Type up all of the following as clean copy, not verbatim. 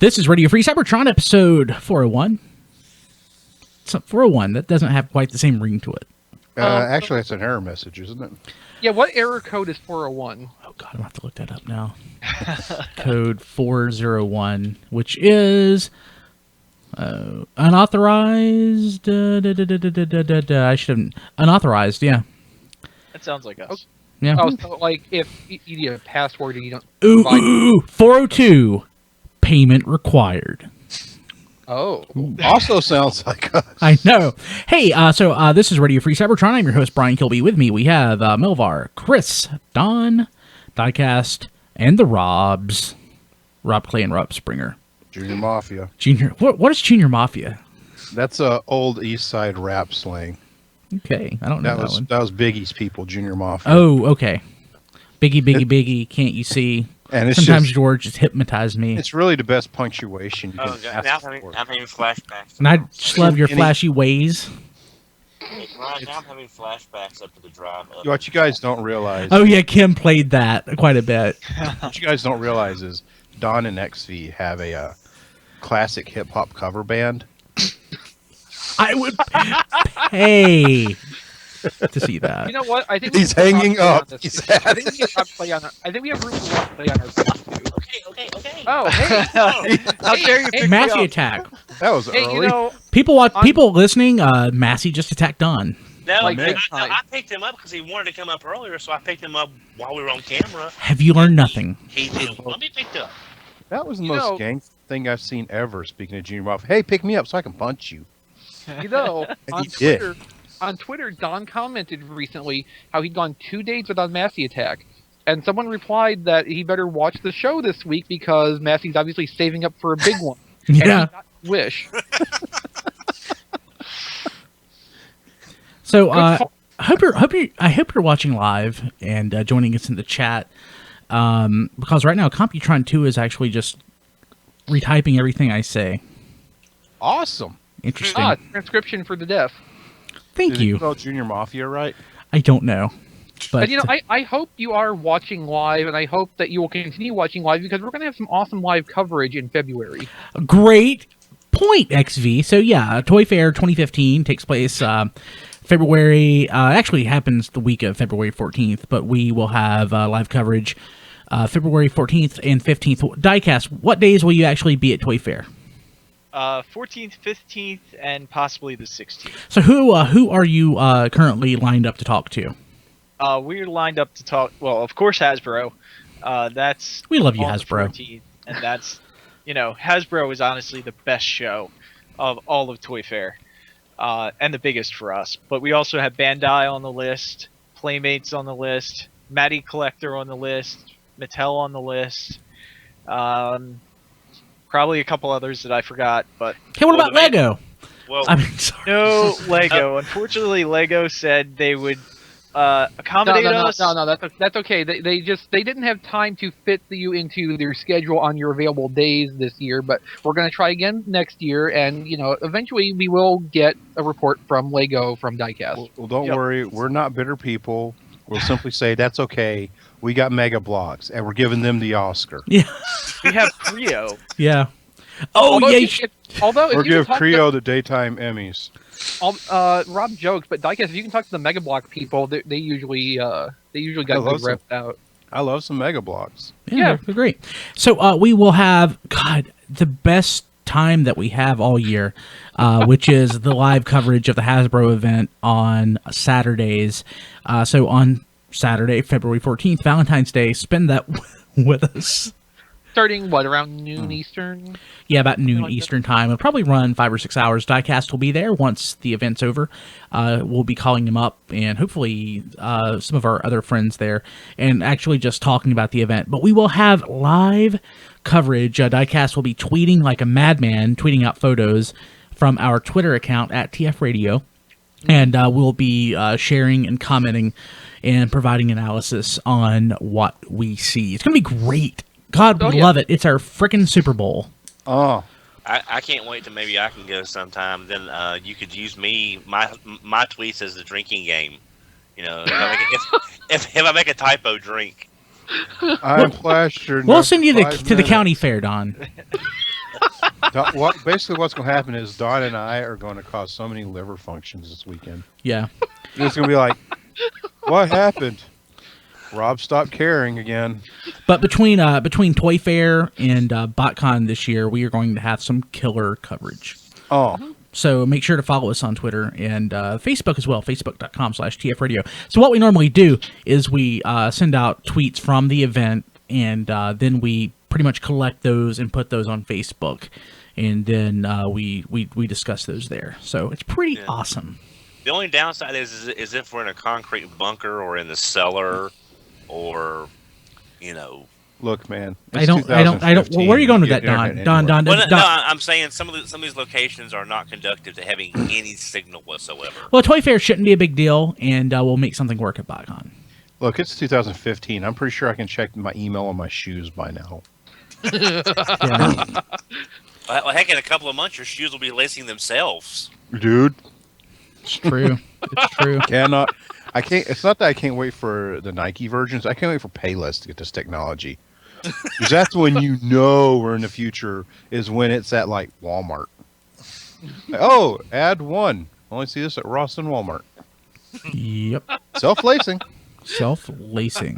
This is Radio Free Cybertron episode 401. It's 401. That doesn't have quite the same ring to it. Actually, it's an error message, isn't it? Yeah, what error code is 401? Oh, God, I'm going to have to look that up now. Code 401, which is unauthorized. I should have... Unauthorized, yeah. That sounds like us. Yeah. Oh, so like if you need a password and you don't... Ooh, 402. Payment required. Oh. Also sounds like us. I know. Hey, so this is Radio Free Cybertron. I'm your host, Brian Kilby. With me, we have Milvar, Chris, Don, Diecast, and the Robs. Rob Clay and Rob Springer. Junior Mafia. Junior. What is Junior Mafia? That's a old East Side rap slang. Okay, I don't know that one. That was Biggie's people, Junior Mafia. Oh, okay. Biggie, can't you see? And it's sometimes just, George just hypnotized me. It's really the best punctuation you can ask I'm for. having flashbacks. And I just love your flashy ways. Right now I'm having flashbacks up to the drive. What you guys don't realize... Oh, yeah, Kim played that quite a bit. What you guys don't realize is Don and XV have a classic hip-hop cover band. I would pay to see that. You know what? I think He's hanging up. I think we can play on. I think we have room to play on our page too. Okay. Oh, hey! How dare you pick me Massey up? attack. That was Hey, early. you know, People listening. Massey just attacked Don. No, Like I picked him up because he wanted to come up earlier, so I picked him up while we were on camera. Have you learned nothing? He didn't want to be picked up. That was the You know- most gang thing I've seen ever, speaking of Junior Mafia. Hey, pick me up so I can punch you. you know, And he did. on Twitter, Don commented recently how he'd gone 2 days without Massey attack, and someone replied that he better watch the show this week because Massey's obviously saving up for a big one. And he Yeah. got Wish. So I hope you're watching live and joining us in the chat because right now Computron 2 is actually just retyping everything I say. Awesome. Interesting. Transcription for the deaf. Thank Did you. you spell Junior Mafia right? I don't know, but And you know, I hope you are watching live, and I hope that you will continue watching live because we're going to have some awesome live coverage in February. great point, XV. So yeah, Toy Fair 2015 takes place February. Actually, happens the week of February 14th, but we will have live coverage February 14th and 15th. Diecast, what days will you actually be at Toy Fair? 14th, 15th, and possibly the 16th. So who are you currently lined up to talk to? We're lined up to talk. Well, of course, Hasbro. That's We love you, on the Hasbro. 14th, and that's Hasbro is honestly the best show of all of Toy Fair, and the biggest for us. But we also have Bandai on the list, Playmates on the list, Matty Collector on the list, Mattel on the list. Probably a couple others that I forgot, but Hey, what about Lego? Well, I mean, sorry. no Lego. Unfortunately, Lego said they would accommodate us. No, that's okay. They didn't have time to fit you into their schedule on your available days this year, but we're going to try again next year, and eventually we will get a report from Lego from Diecast. Well, don't Yep. worry. We're not bitter people. We'll simply say, that's okay. We got Mega Bloks, and we're giving them the Oscar. Yeah, We have Creo. yeah. Oh Although yeah. Or give Creo the daytime Emmys. Rob jokes, but Diecast, if you can talk to the Mega Block people, they usually got love good some. reps out. I love some Mega Bloks. Yeah, they're great. So we will have the best time that we have all year, which is the live coverage of the Hasbro event on Saturdays. So on Saturday, February 14th, Valentine's Day, spend that with us. Starting, around noon Eastern? Yeah, about noon like Eastern time. It'll probably run 5 or 6 hours. Diecast will be there once the event's over. We'll be calling them up and hopefully some of our other friends there and actually just talking about the event. But we will have live coverage. Diecast will be tweeting like a madman, tweeting out photos from our Twitter account at TF Radio. And we'll be sharing and commenting and providing analysis on what we see. It's going to be great. God, we love it. It's our frickin' Super Bowl. Oh, I can't wait till maybe I can go sometime. Then you could use my tweets as the drinking game. If I make a typo, drink. I'm plastered. We'll send you to the county fair, Don. Basically, what's going to happen is Don and I are going to cause so many liver functions this weekend. Yeah. It's going to be like, what happened? Rob stopped caring again. But between Toy Fair and BotCon this year, we are going to have some killer coverage. Oh. So make sure to follow us on Twitter and Facebook as well, facebook.com/TFRadio. So what we normally do is we send out tweets from the event, and then we pretty much collect those and put those on Facebook, and then we discuss those there. So it's pretty awesome. The only downside is if we're in a concrete bunker or in the cellar, or Look, man. I don't. Well, where are you going with that, Don? Don. Well, no, I'm saying some of these locations are not conducive to having any signal whatsoever. Well, Toy Fair shouldn't be a big deal, and we'll make something work at BotCon. Look, it's 2015. I'm pretty sure I can check my email on my shoes by now. Yeah. Well, heck, in a couple of months, your shoes will be lacing themselves. Dude. It's true. It's true. I can't. It's not that I can't wait for the Nike versions. I can't wait for Payless to get this technology. Because that's when we're in the future, is when it's at like Walmart. Oh, add one. Only see this at Ross and Walmart. Yep. Self-lacing. Self-lacing.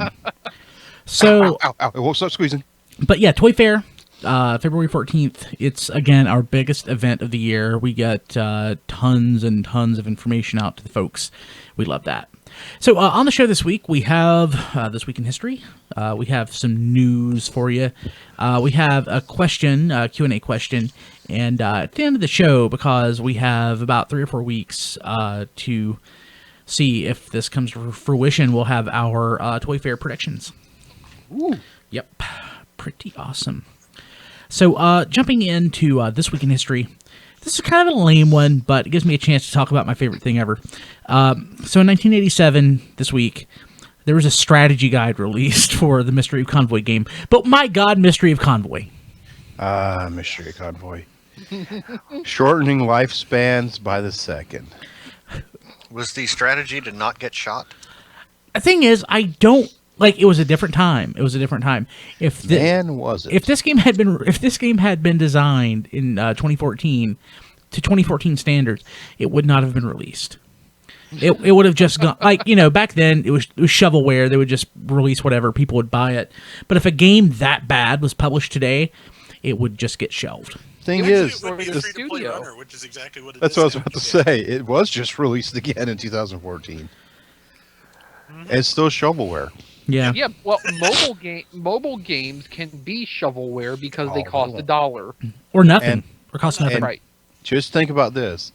So, ow. It won't stop squeezing. But yeah, Toy Fair, February 14th. It's, again, our biggest event of the year. We get tons and tons of information out to the folks. We love that. So on the show this week, we have This Week in History. We have some news for you. We have a question, a Q&A question. And at the end of the show, because we have about 3 or 4 weeks to see if this comes to fruition, we'll have our Toy Fair predictions. Ooh. Yep. Pretty awesome. So jumping into This Week in History. This is kind of a lame one, but it gives me a chance to talk about my favorite thing ever. So in 1987, this week, there was a strategy guide released for the Mystery of Convoy game. But my God, Mystery of Convoy. Mystery of Convoy. Shortening lifespans by the second. Was the strategy to not get shot? The thing is, I don't... Like, it was a different time. Was it? If this game had been designed in 2014 to 2014 standards, it would not have been released. It would have just gone, like, back then it was shovelware. They would just release whatever, people would buy it. But if a game that bad was published today, it would just get shelved. Thing is, which is exactly what that's what I was about to say. It was just released again in 2014. Mm-hmm. It's still shovelware. Yeah. Yeah. Well, mobile games can be shovelware because they cost $1 or nothing, or cost nothing. Right. Just think about this.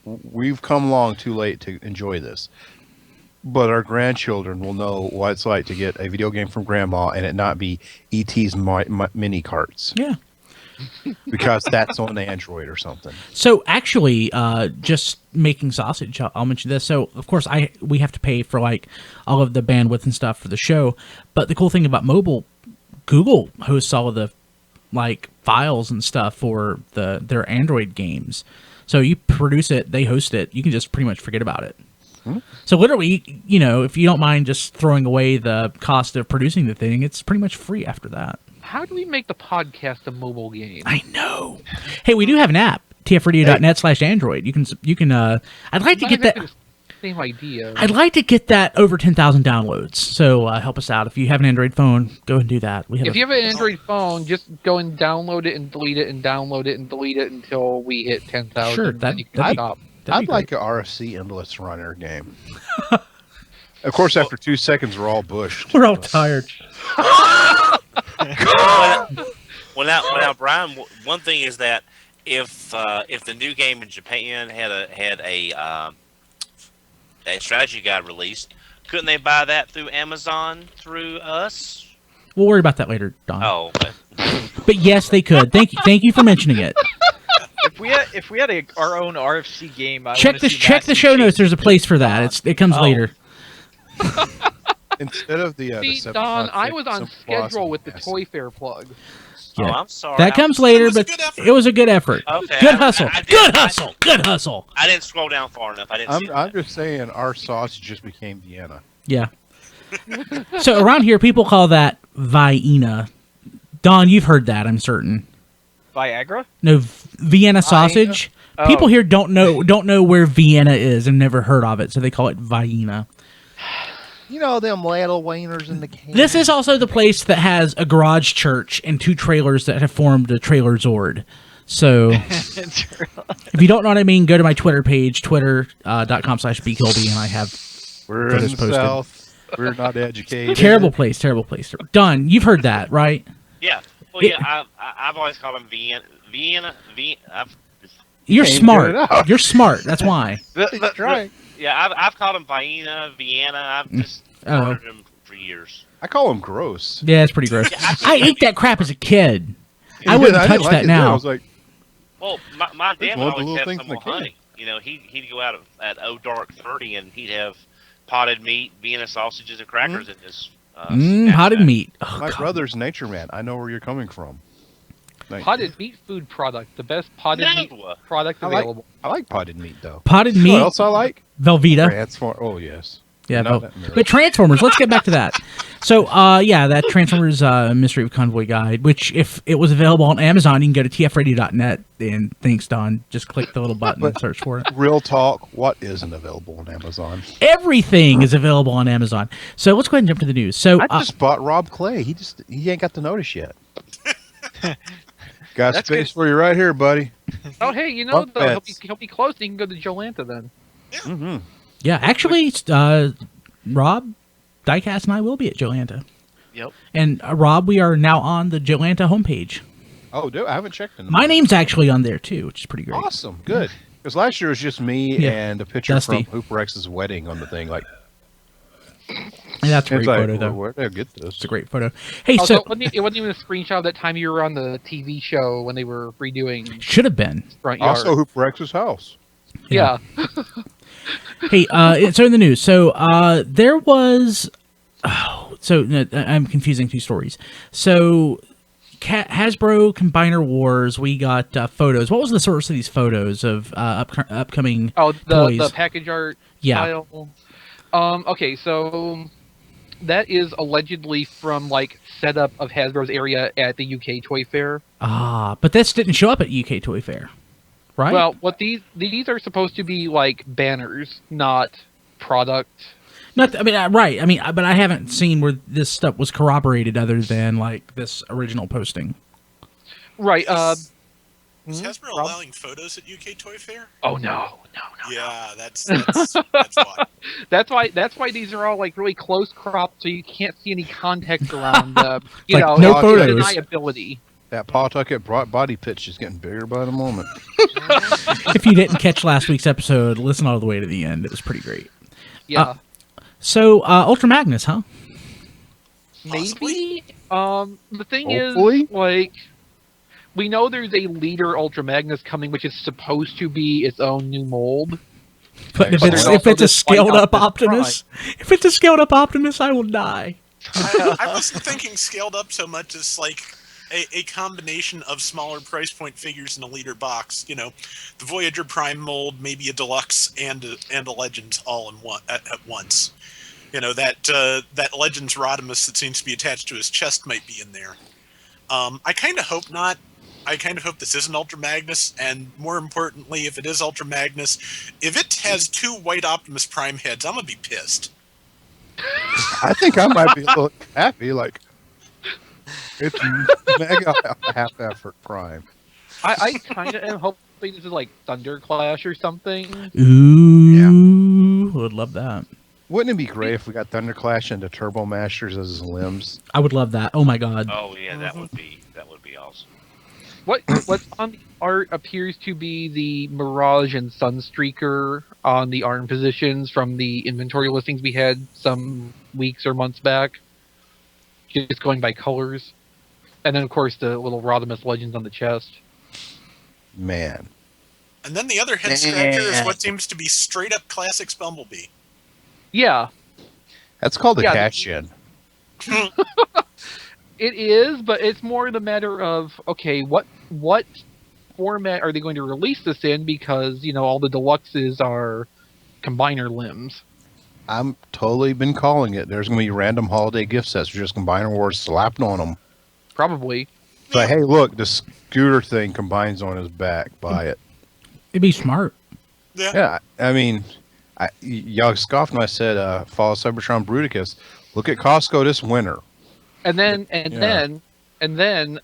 We've come along too late to enjoy this, but our grandchildren will know what it's like to get a video game from grandma and it not be E.T.'s mini carts. Yeah. Because that's on Android or something. So actually, just making sausage, I'll mention this. So of course, we have to pay for like all of the bandwidth and stuff for the show. But the cool thing about mobile, Google hosts all of the like files and stuff for their Android games. So you produce it, they host it. You can just pretty much forget about it. So literally, if you don't mind just throwing away the cost of producing the thing, it's pretty much free after that. How do we make the podcast a mobile game? I know. Hey, we do have an app, tfradio.net/Android. You can. I'd like to get that. Same idea. I'd like to get that over 10,000 downloads. So help us out. If you have an Android phone, go and do that. If you have an Android phone, just go and download it and delete it and download it and delete it until we hit 10,000. Sure, you can stop. I'd like an RFC Endless Runner game. Of course, after 2 seconds, we're all bushed. We're all tired. Well, now, Brian. One thing is that if the new game in Japan had a strategy guide released, couldn't they buy that through Amazon through us? We'll worry about that later, Don. Oh, but yes, they could. Thank you for mentioning it. If we had our own RFC game, check the show notes. There's a place for that. It comes later. Instead of the Don, I was on schedule with the Toy Fair plug. Yeah. Oh, I'm sorry. That comes later, but it was a good effort. Okay. Good hustle. Good hustle. I didn't scroll down far enough. I'm just saying our sausage just became Vienna. Yeah. So around here, people call that Vienna. Don, you've heard that, I'm certain. Viagra? No, Vienna sausage. Oh. People here don't know where Vienna is and never heard of it, so they call it Vienna. You know them little wieners in the can. This is also the place that has a garage church and 2 trailers that have formed a trailer Zord. So, if you don't know what I mean, go to my Twitter page, twitter.com/bkilby, and I have We're in photos the posted. South. We're not educated. Terrible place. Done. You've heard that, right? Yeah. Well, yeah. I've always called them Vienna. You're Can't smart. get it out. You're smart. That's why. Right. Yeah, I've called them Vienna. I've just Oh. ordered them for years. I call them gross. Yeah, it's pretty gross. I ate that crap as a kid. I Yeah, wouldn't I touch didn't like that it then. I now. was like, Well, my dad one would of the always little have things some in the more can. hunting. You know, he'd go out at dark 30 and he'd have potted meat, Vienna sausages, and crackers in his. Potted knapsack. meat. Oh, my God. brother's nature man. I know where you're coming from. Thank you. Potted meat food product, the best potted meat No. product I like- available. I like potted meat though. Potted You know meat. what else I like? Velveeta. Transform. Oh yes. Yeah, Not that milk. but Transformers. Let's get back to that. So, that Transformers Mystery of Convoy guide, which if it was available on Amazon, you can go to tfradio.net and thanks, Don. Just click the little button and search for it. Real talk. What isn't available on Amazon? Everything is available on Amazon. So let's go ahead and jump to the news. So, I just bought Rob Clay. He ain't got the notice yet. Got That's space good. for you right here, buddy. Oh, hey, you know, Bunk though, beds. he'll be close. You can go to Jolanta then. Mm-hmm. yeah, actually, Rob, Diecast, and I will be at Jolanta. Yep. And Rob, we are now on the Jolanta homepage. Oh, dude, I haven't checked in. a My minute. name's actually on there too, which is pretty great. Awesome. Good. Because last year was just me Yeah. and a picture Dusty. from Hooper X's wedding on the thing. Like, And that's a great it's like, photo, though. Where'd I get this? It's a great photo. Hey, Oh, so it wasn't even a screenshot of that time you were on the TV show when they were redoing should have been. Front Yard. Also, Hooper X's house. yeah. Hey, so in the news, so there was, I'm confusing 2 stories. So, Hasbro Combiner Wars, we got photos. What was the source of these photos of upcoming? Oh, toys? the package art Yeah. style. Okay, so that is allegedly from like setup of Hasbro's area at the UK Toy Fair. But this didn't show up at UK Toy Fair, right? Well, what these are supposed to be like banners, not product. Not, I mean, right. I mean, but I haven't seen where this stuff was corroborated other than like this original posting. Right. Is Hasbro Rob? allowing photos at UK Toy Fair? Oh no. Yeah, that's why. That's why these are all like really close cropped, so you can't see any context around. You Like, know, no it's photos. deniability. That Pawtucket body pitch is getting bigger by the moment. If you didn't catch last week's episode, listen all the way to the end. It was pretty great. Yeah. So, Ultra Magnus, huh? Maybe. The thing Hopefully. is, like, we know there's a leader Ultra Magnus coming, which is supposed to be its own new mold. But if But it's there's if it's a also this white scaled up Optimus Optimus, if it's a scaled up Optimus, I will die. I wasn't thinking scaled up so much as like a combination of smaller price point figures in a leader box. You know, the Voyager Prime mold, maybe a deluxe and a Legends all in one at once. You know, that Legends Rodimus that seems to be attached to his chest might be in there. I kind of hope not. I kind of hope this isn't Ultra Magnus, and more importantly, if it is Ultra Magnus, if it has 2 white Optimus Prime heads, I'm gonna be pissed. I think I might be a little happy. Like, it's mega half effort prime. I kind of am hoping this is like Thunder Clash or something. Ooh, would love that. Wouldn't it be great if we got Thunderclash into Turbo Masters as his limbs? I would love that. Oh my god. Oh yeah, that would be awesome. What's on the art appears to be the Mirage and Sunstreaker on the arm positions from the inventory listings we had some weeks or months back. Just going by colors. And then, of course, the little Rodimus Legends on the chest. Man. And then the other head scratcher is what seems to be straight up Classics Bumblebee. Yeah, That's called a Yeah, cash in. it is, but it's more the matter of, okay, what format are they going to release this in? Because, you know, all the deluxes are combiner limbs. I'm totally been calling it. There's going to be random holiday gift sets for just Combiner Wars slapped on them. Probably. It's like, hey, look, the scooter thing combines on his back. Buy it. It'd be smart. Yeah. Yeah, I mean, y'all scoffed when I said follow Cybertron Bruticus. Look at Costco this winter. And then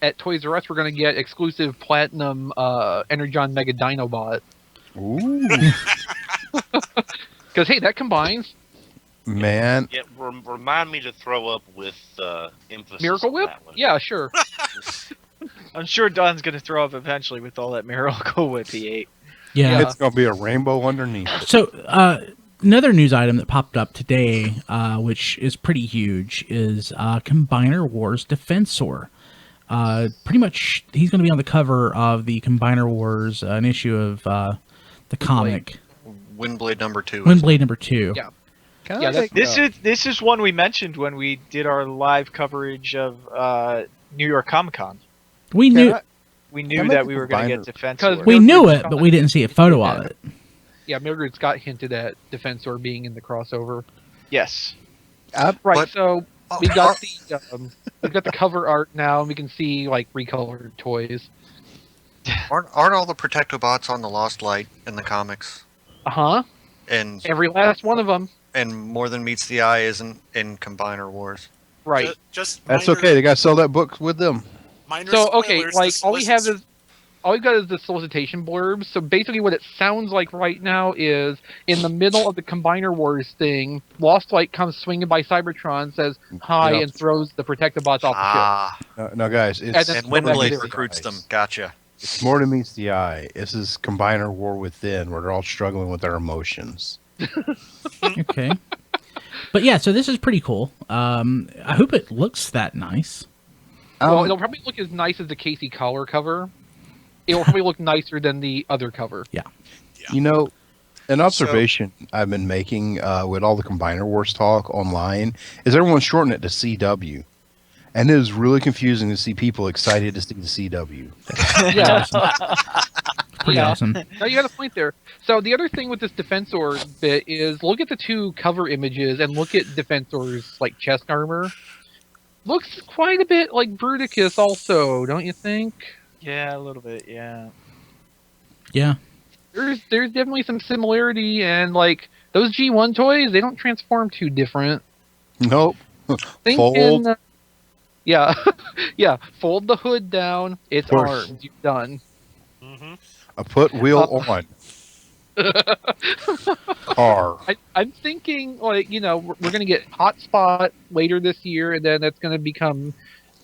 at Toys R Us we're gonna get exclusive platinum Energon Mega Dinobot. Ooh, Because hey, that combines man. Yeah, remind me to throw up with emphasis. Miracle on Whip. that one. Yeah, sure. I'm sure Don's gonna throw up eventually with all that Miracle Whip he ate. Yeah. It's gonna be a rainbow underneath. So another news item that popped up today, which is pretty huge, is Combiner Wars Defensor. Pretty much, he's going to be on the cover of the Combiner Wars, an issue of the comic. Windblade number 2. Windblade number 2. Yeah. Can Yeah, I that's- take, This is one we mentioned when we did our live coverage of New York Comic Con. We can knew I- We Can knew I make that a we were going to combiner? get Defensor. 'Cause we knew Mildred's it, but we didn't see a photo of it. Yeah, Mildred Scott hinted at Defensor being in the crossover. Yes. Right. But- So Oh, we got the cover art now, and we can see like recolored toys. aren't all the Protectobots on the Lost Light in the comics? Uh-huh. And Every last one of them. More Than Meets the Eye isn't in Combiner Wars. Right. Just that's minor- okay. They gotta sell that book with them. minor So okay, spoilers, like this all we have lists- is all we've got is the solicitation blurbs. So basically, what it sounds like right now is in the middle of the Combiner Wars thing, Lost Light comes swinging by Cybertron, says hi, Yeah. and throws the Protectobots off Ah, No, guys, it's And then- and Go back to Windblade the- recruits them. Gotcha. It's more than meets the eye. This is Combiner War Within, where they're all struggling with their emotions. Okay. But yeah, so this is pretty cool. I hope it looks that nice. the ship. Well, Um, it'll probably look as nice as the Casey Collar cover. It'll probably look nicer than the other cover. You know, an observation I've been making with all the Combiner Wars talk online is everyone's shortening it to CW. And it is really confusing to see people excited to see the CW. Yeah. Pretty Yeah. awesome. No, you got a point there. So the other thing with this Defensor bit is look at the two cover images and look at Defensor's like chest armor. Looks quite a bit like Bruticus also, don't you think? Yeah, a little bit. Yeah. Yeah. There's definitely some similarity, and like those G1 toys, they don't transform too different. Nope. Thinking, Fold. yeah, yeah. Fold the hood down. It's Push. arms. You're done. Mhm. A put wheel on. Car. I'm thinking like we're gonna get Hotspot later this year, and then that's gonna become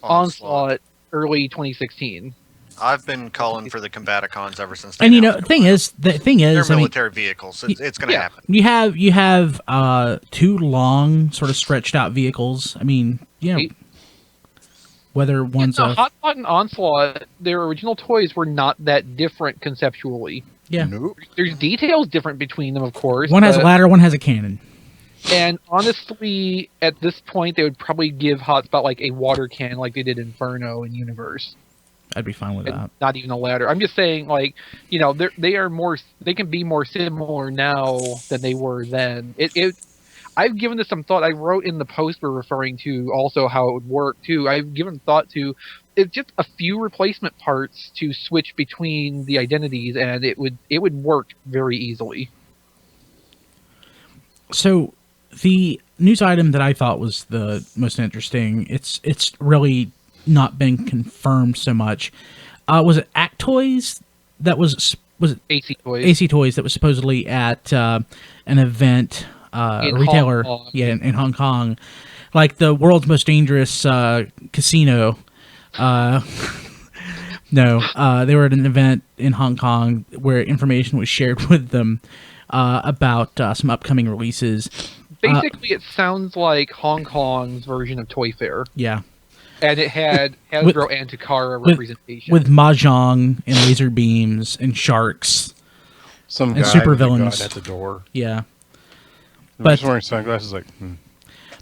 Onslaught early 2016. I've been calling for the Combaticons ever since. And announced the thing they're is, I mean, military vehicles. It's going to Yeah. happen. you have two long, sort of stretched out vehicles. I mean, whether one's No, a Hotspot and Onslaught, their original toys were not that different conceptually. yeah, Nope. There's details different between them, of course. one has a but- ladder, one has a cannon. And honestly, at this point, they would probably give Hotspot like a water cannon, like they did Inferno and Universe, I'd be fine with and that. not even a ladder. I'm just saying, like they can be more similar now than they were then. I've given this some thought. I wrote in the post we're referring to also how it would work too. I've given thought to it's just a few replacement parts to switch between the identities, and it would work very easily. So the news item that I thought was the most interesting, it's really not been confirmed so much. Was it Act Toys that was it AC toys. AC Toys that was supposedly at an event, In retailer, Hong Kong. in Hong Kong, like the world's most dangerous casino. No, they were at an event in Hong Kong where information was shared with them about some upcoming releases. Basically, it sounds like Hong Kong's version of Toy Fair, Yeah, and it had Hasbro and Takara representation. with mahjong and laser beams and sharks. Some And guy super with a gun villains. at the door. Yeah. But But- just wearing sunglasses, like,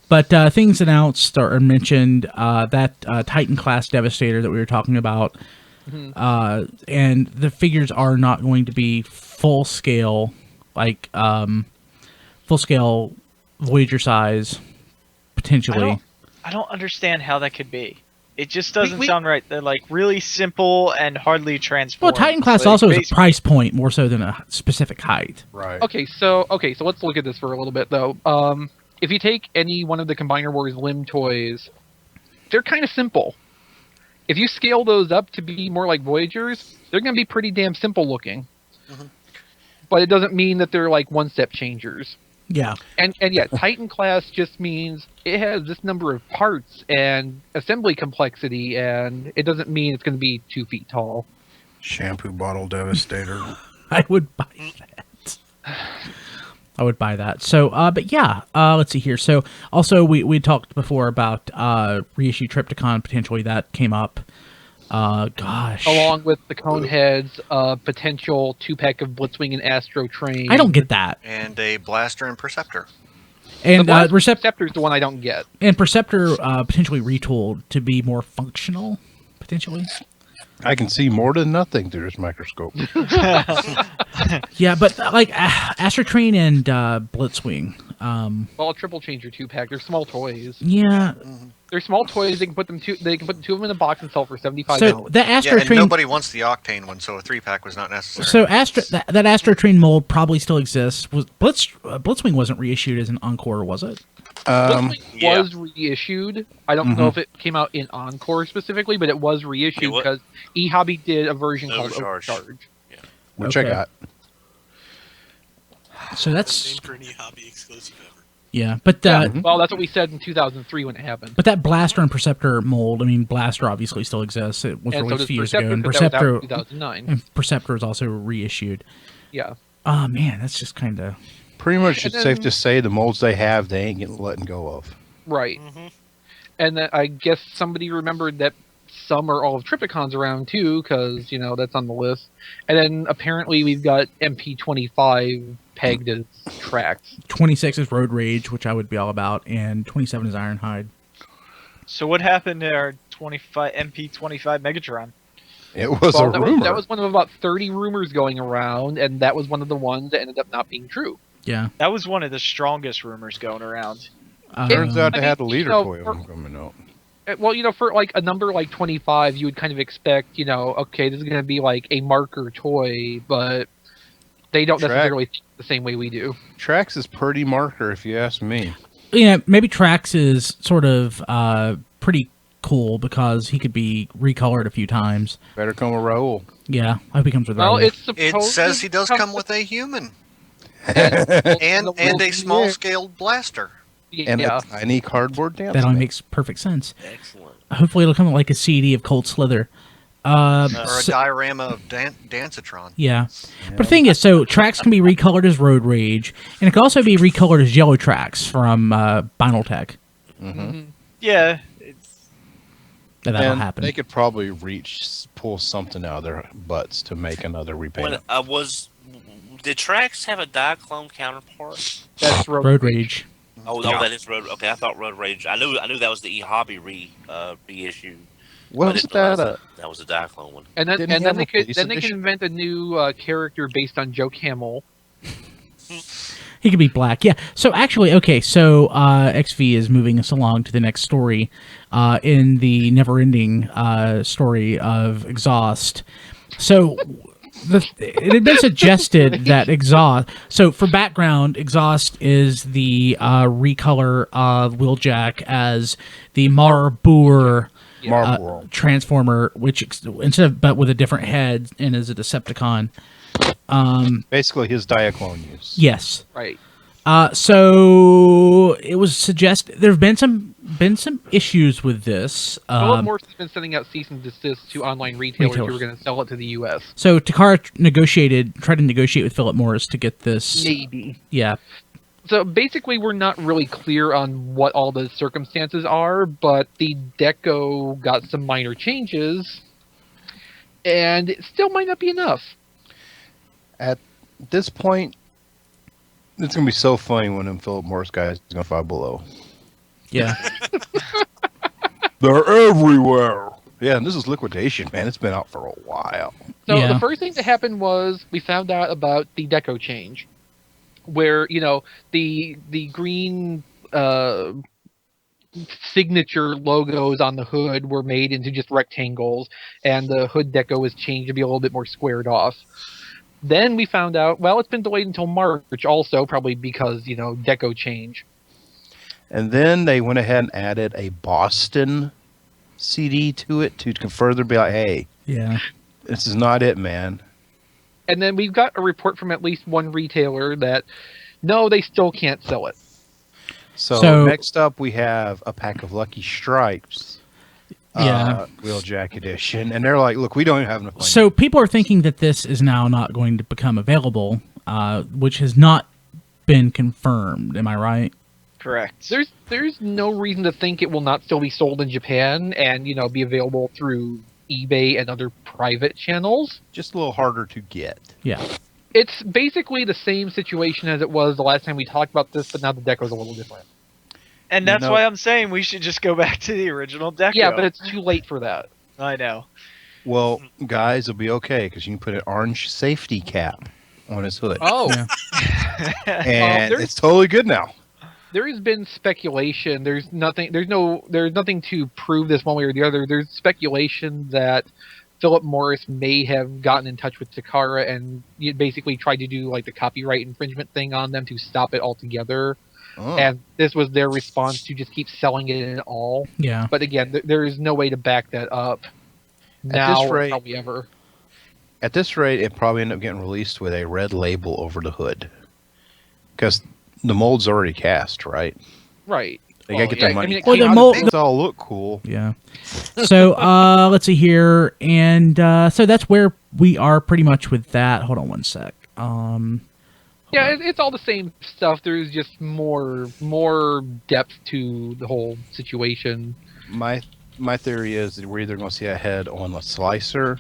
But things announced or mentioned that Titan Class Devastator that we were talking about, and the figures are not going to be full scale, like full scale Voyager size, potentially. I don't understand how that could be. It just doesn't We- sound right. They're like really simple and hardly transform. Well, Titan class also is a price point more so than a specific height. Right. Okay, so let's look at this for a little bit though. If you take any one of the Combiner Wars limb toys, they're kind of simple. If you scale those up to be more like Voyagers, they're going to be pretty damn simple looking. Mhm. But it doesn't mean that they're like one-step changers. Yeah. And yeah, Titan class just means it has this number of parts and assembly complexity, and it doesn't mean it's going to be 2 feet tall. Shampoo bottle devastator. I would buy that. I would buy that. So, but yeah, let's see here. So, also, we talked before about reissue Trypticon, potentially that came up. Gosh. Along with the Coneheads, potential 2-pack of Blitzwing and Astro Train. I don't get that. And a Blaster and Perceptor. And The Perceptor Receptor's the one I don't get. and Perceptor potentially retooled to be more functional, potentially. I can see more than nothing through this microscope. Yeah, but like Astro Train and Blitzwing. Well, a triple changer 2-pack. They're small toys. Yeah. They're small toys. They can put them two of them in a box and sell for $75. So the Astro Yeah, and Train. nobody wants the Octane one, so a 3-pack was not necessary. So that Astro Train mold probably still exists. Was Blitzwing wasn't reissued as an Encore, was it? Blitzwing yeah. was reissued. I don't know if it came out in Encore specifically, but it was reissued It wa- because eHobby did a version called Overcharge. Overcharge. Which Okay. I got. So that's Name for any hobby exclusive ever. yeah, but Yeah, well, that's what we said in 2003 when it happened. but that Blaster and Perceptor mold. I mean, Blaster obviously still exists. It was And so released does a few years ago, Perceptor, and 'cause that was out in Perceptor 2009. and Perceptor is also reissued. Yeah. Oh man, that's just kind of Pretty much And it's safe then- to say the molds they have, they ain't getting letting go of. Right. Mm-hmm. And then I guess somebody remembered that some or all of Trypticon's around too, because that's on the list. And then apparently we've got MP25 pegged as tracks. 26 is Road Rage, which I would be all about, and 27 is Ironhide. So what happened to our 25 MP25 Megatron? It was Well, a that rumor. was one of about 30 rumors going around, and that was one of the ones that ended up not being true. Yeah. That was one of the strongest rumors going around. Turns out I they had a mean, leader you know, toy of them coming out. Well, for like a number like 25, you would kind of expect, okay, this is going to be like a marker toy, but they don't Track. necessarily think the same way we do. Trax is pretty marker, if you ask me. Yeah, maybe Trax is sort of pretty cool because he could be recolored a few times. Better come with Raul. Yeah, I hope he comes with Well, Raul. it's It supposed says to he does come with a human and a small Yeah. scaled blaster. And Yeah. a tiny cardboard dance. That only man. makes perfect sense. Excellent. Hopefully, it'll come with like a CD of Cold Slither. Or a So- diorama of Dancetron. yeah. But the thing is, so Trax can be recolored as Road Rage, and it can also be recolored as Yellow Trax from Vinyl Tech. Yeah, it's That'll And happen. they could probably pull something out of their butts to make another repaint. When did Trax have a Diaclone counterpart? That's Road Rage. Oh, Yeah. that is Road. Okay, I thought Road Rage. I knew that was the eHobby reissue. I Was didn't realize that that was a Diaclone one. And then Didn't he and have then a they could police then they can edition? invent a new character based on Joe Camel. He could be black. Yeah. So actually, okay. So XV is moving us along to the next story in the never-ending story of Exhaust. So it had been suggested that Exhaust. So for background, Exhaust is the recolor of Wheeljack as the Marboor Marlboro? Transformer, which but with a different head and is a Decepticon. Basically, his Diaclone use. Yes. Right. So it was suggested there have been some issues with this. Philip Morris has been sending out cease and desist to online retailers who Retailers. were going to sell it to the U.S. So Takara tried to negotiate with Philip Morris to get this. Maybe. Yeah. So basically, we're not really clear on what all the circumstances are, but the deco got some minor changes, and it still might not be enough. At this point, it's gonna be so funny when them Philip Morris guys are gonna Five Below. Yeah. They're everywhere. Yeah, and this is liquidation, man. It's been out for a while. So Yeah. the first thing that happened was we found out about the deco change, where the green signature logos on the hood were made into just rectangles, and the hood deco was changed to be a little bit more squared off. Then we found out, well, it's been delayed until March also, probably because, deco change. And then they went ahead and added a Boston CD to it to further be like, hey, Yeah. this is not it, man. And then we've got a report from at least one retailer that, no, they still can't sell it. So next up, we have a pack of Lucky Stripes. Yeah. Wheeljack edition. And they're like, look, we don't even have enough money. So people are thinking that this is now not going to become available, which has not been confirmed. Am I right? Correct. There's no reason to think it will not still be sold in Japan and, be available through eBay and other private channels. Just a little harder to get. Yeah. It's basically the same situation as it was the last time we talked about this, but now the deco's a little different. And that's why I'm saying we should just go back to the original deco. Yeah, but it's too late for that. I know. Well, guys, it'll be okay because you can put an orange safety cap on his hood. Oh. Yeah. And it's totally good now. There has been speculation. There's nothing to prove this one way or the other. There's speculation that Philip Morris may have gotten in touch with Takara and basically tried to do like the copyright infringement thing on them to stop it altogether. Oh. And this was their response to just keep selling it in all. Yeah. But again, there is no way to back that up now or probably ever. At this rate, it probably ended up getting released with a red label over the hood. Because the mold's already cast, right? Right. They gotta get their money. Well, the molds all look cool. Yeah. So let's see here, and so that's where we are pretty much with that. Hold on one sec. Yeah, it's all the same stuff. There's just more depth to the whole situation. My theory is that we're either going to see a head on a slicer,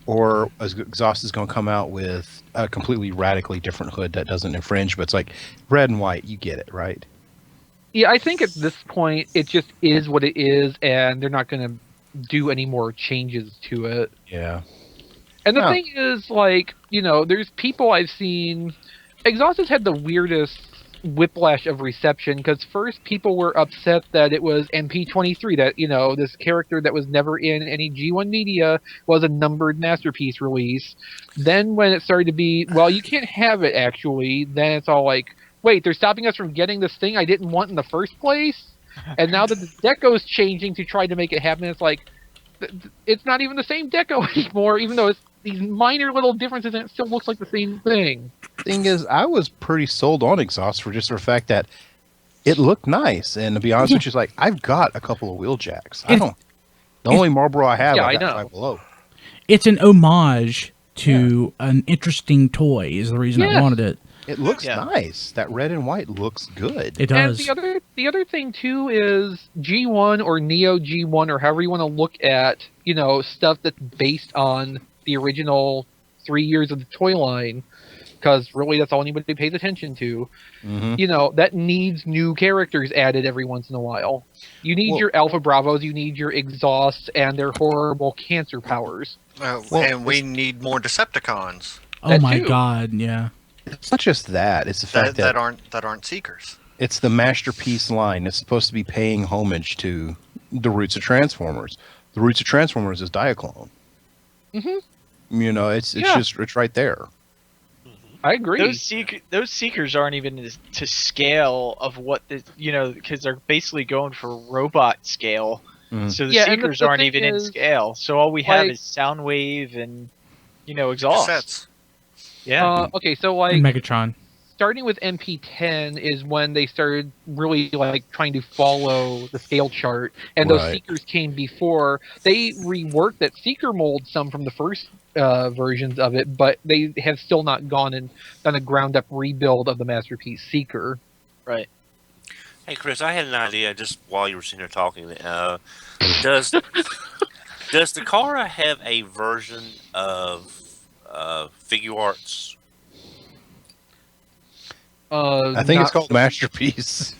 or Exhaust is going to come out with a completely radically different hood that doesn't infringe, but it's like red and white. You get it, right? Yeah, I think at this point it just is what it is, and they're not going to do any more changes to it. Yeah. And the thing is, like, there's people I've seen. Exhaust has had the weirdest whiplash of reception, because first people were upset that it was MP23, that, this character that was never in any G1 media was a numbered masterpiece release. Then when it started to be, well, you can't have it actually, then it's all like, wait, they're stopping us from getting this thing I didn't want in the first place? And now that the deco's changing to try to make it happen, it's like, it's not even the same deco anymore, even though it's these minor little differences and it still looks like the same thing. Thing is, I was pretty sold on Exhaust for just the fact that it looked nice. And to be honest with you, like, I've got a couple of wheeljacks. The only Marlboro I have, I got Five Below. It's an homage to an interesting toy is the reason I wanted it. It looks nice. That red and white looks good. It does. And the other thing too is G1 or Neo G1 or however you want to look at, stuff that's based on the original 3 years of the toy line, because really that's all anybody pays attention to. Mm-hmm. That needs new characters added every once in a while. You need your Alpha Bravos, you need your Exhausts, and their horrible cancer powers. And we need more Decepticons. Oh my god, yeah. It's not just that. It's the fact that aren't Seekers. It's the Masterpiece line. It's supposed to be paying homage to the roots of Transformers. The roots of Transformers is Diaclone. Mm-hmm. It's right there. I agree. Those Seekers aren't even to scale of what because they're basically going for robot scale. Mm. So the Seekers aren't even in scale. So all we have is Soundwave and exhaust. Cassettes. Yeah. Okay, so like Megatron. Starting with MP10 is when they started really trying to follow the scale chart, and those Seekers came before. They reworked that Seeker mold some from the first versions of it, but they have still not gone and done a ground-up rebuild of the Masterpiece Seeker. Right. Hey, Chris, I had an idea just while you were sitting here talking. Does Takara have a version of Figure Arts? I think it's called Masterpiece.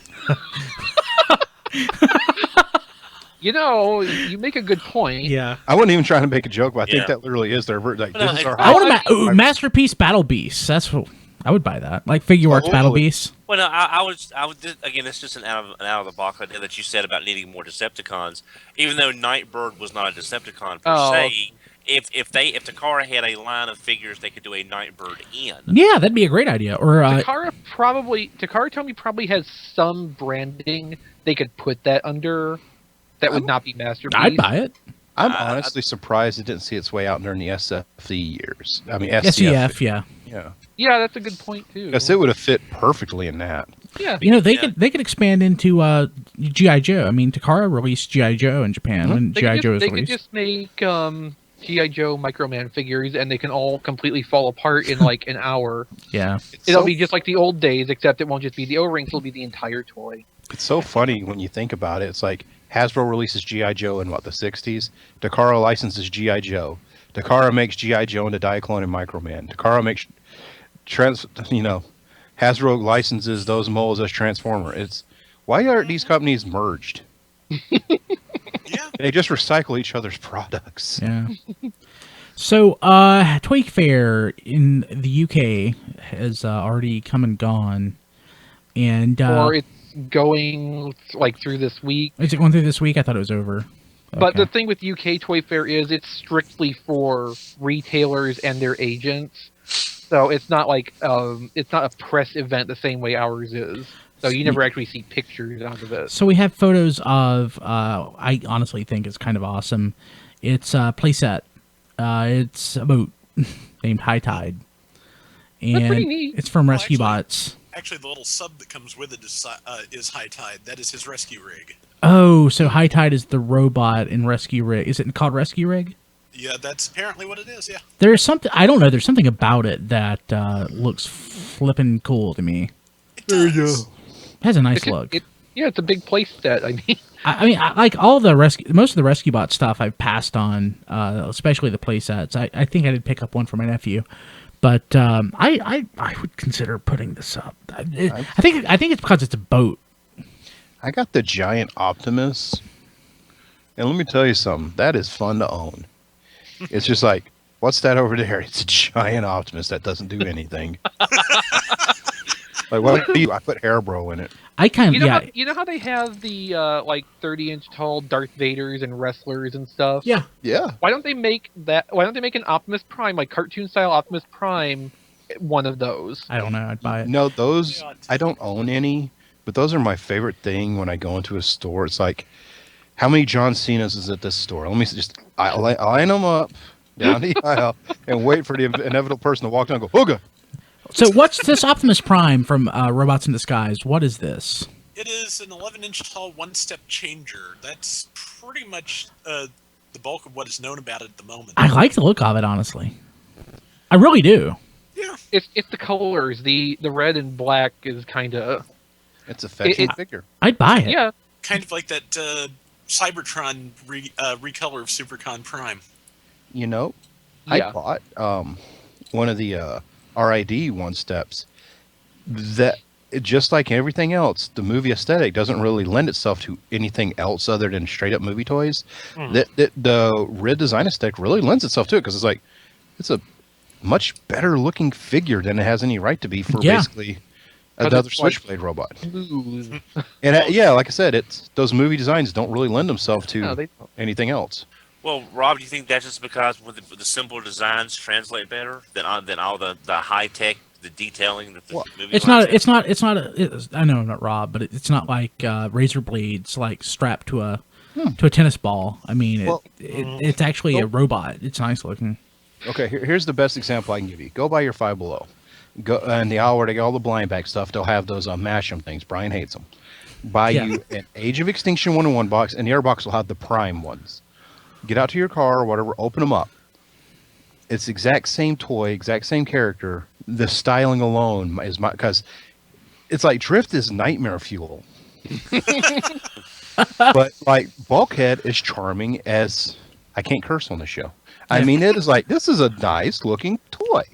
You make a good point. Yeah. I wasn't even trying to make a joke, but I think that literally is their I want Masterpiece Battle Beast. That's what. I would buy that. Like Figure Arts Battle Beasts. Well, no, I would again. It's just an out of the box idea that you said about needing more Decepticons. Even though Nightbird was not a Decepticon per se, if Takara had a line of figures they could do a Nightbird in. Yeah, that'd be a great idea. Or Takara told me probably has some branding they could put that under. That would not be Masterpiece. I'd buy it. I'm honestly surprised it didn't see its way out during the SFE years. I mean, SCF, yeah. Yeah, that's a good point too. Because it would have fit perfectly in that. Yeah, they could expand into GI Joe. I mean, Takara released GI Joe in Japan when GI Joe was released. They could just make GI Joe Microman figures, and they can all completely fall apart in like an hour. Yeah, it'll be just like the old days, except it won't just be the O-rings; it'll be the entire toy. It's so funny when you think about it. It's like Hasbro releases GI Joe in the 60s. Takara licenses GI Joe. Takara makes GI Joe into Diaclone and Microman. Takara makes Hasbro licenses those molds as Transformer. It's why aren't these companies merged? Yeah. They just recycle each other's products. Yeah. So, Toy Fair in the UK has already come and gone, and or it's going like through this week. Is it going through this week? I thought it was over. But the thing with UK Toy Fair is it's strictly for retailers and their agents. So it's not like it's not a press event the same way ours is. So you never actually see pictures out of it. So we have photos of I honestly think it's kind of awesome. It's a playset. It's a boat named High Tide. And that's pretty neat. It's from Rescue Bots. Actually, the little sub that comes with it is High Tide. That is his rescue rig. Oh, so High Tide is the robot in Rescue Rig. Is it called Rescue Rig? Yeah, that's apparently what it is, yeah. There's something, I don't know, there's something about it that looks flippin' cool to me. It does. It has a nice look. It's a big play set. I mean, I like all the most of the Rescue Bot stuff I've passed on, especially the play sets. I think I did pick up one for my nephew. But I would consider putting this up. I think it's because it's a boat. I got the giant Optimus, and let me tell you something. That is fun to own. It's just like, what's that over there? It's a giant Optimus that doesn't do anything. Like, what do you? I put Hairbro in it. You know how they have the like 30-inch tall Darth Vaders and wrestlers and stuff? Yeah. Why don't they make that? Why don't they make an Optimus Prime, like cartoon style Optimus Prime, one of those? I don't know. I'd buy it. No, those I don't own any, but those are my favorite thing when I go into a store. It's like, how many John Cena's is at this store? Let me just line them up down the aisle and wait for the inevitable person to walk down and go, "Hooga." So what's this Optimus Prime from Robots in Disguise? What is this? It is an 11-inch tall one-step changer. That's pretty much the bulk of what is known about it at the moment. I like the look of it, honestly. I really do. Yeah. It's the colors. The red and black is kind of... It's a fetching figure. I'd buy it. Yeah. Kind of like that Cybertron recolor of Supercon Prime. You know, Yeah. I bought one of the RID one-steps that, just like everything else, the movie aesthetic doesn't really lend itself to anything else other than straight-up movie toys. The red design aesthetic really lends itself to it because it's a much better-looking figure than it has any right to be for basically another Switchblade robot. Smooth. And like I said, it's those movie designs don't really lend themselves to anything else. Well, Rob, do you think that's just because with the simpler designs translate better than all the high tech, the detailing that the movie? It's not. I know, not Rob, but it's not like razor blades like strapped to a tennis ball. I mean, it's actually a robot. It's nice looking. Okay, here's the best example I can give you. Go buy your Five Below. Go in the aisle where they get all the blind bag stuff. They'll have those mash 'em things. Brian hates them. Buy you an Age of Extinction 1-in-1 box, and the other box will have the Prime ones. Get out to your car or whatever, open them up. It's the exact same toy, exact same character. The styling alone is because it's like Drift is nightmare fuel. But like Bulkhead is charming as I can't curse on the show. I mean, it is like, this is a nice looking toy.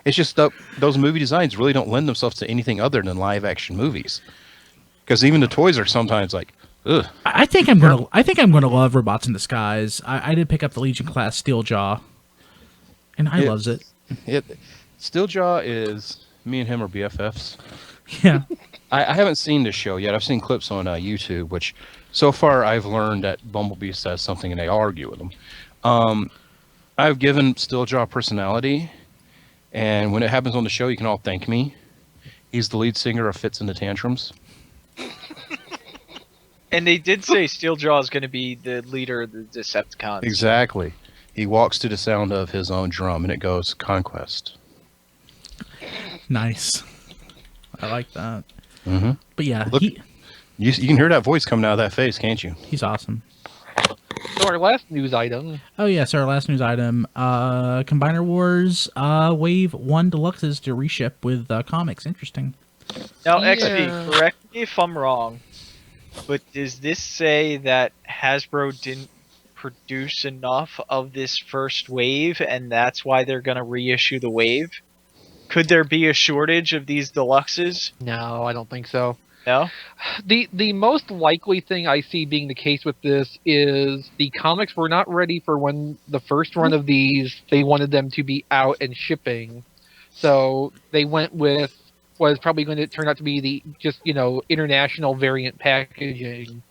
It's just those movie designs really don't lend themselves to anything other than live action movies. Because even the toys are sometimes like, ugh. I think I'm gonna love Robots in Disguise. I did pick up the Legion class Steeljaw, and I loves it. Steeljaw is Me and him are BFFs. Yeah. I haven't seen this show yet. I've seen clips on YouTube, which so far I've learned that Bumblebee says something and they argue with him. I've given Steeljaw personality, and when it happens on the show, you can all thank me. He's the lead singer of Fits and the Tantrums. And they did say Steeljaw is going to be the leader of the Decepticons. Exactly. He walks to the sound of his own drum, and it goes, Conquest. Nice. I like that. Mm-hmm. But yeah, Look, you can hear that voice coming out of that face, can't you? he's awesome. So our last news item. Oh yes, our last news item: Combiner Wars Wave 1 Deluxes to reship with comics. Interesting. Now, Yeah. XP, correct me if I'm wrong, but does this say that Hasbro didn't produce enough of this first wave, and that's why they're going to reissue the wave? Could there be a shortage of these deluxes? No, I don't think so. No? The most likely thing I see being the case with this is the comics were not ready for when the first run of these, they wanted them to be out and shipping. So they went with what is probably going to turn out to be the just, international variant packaging.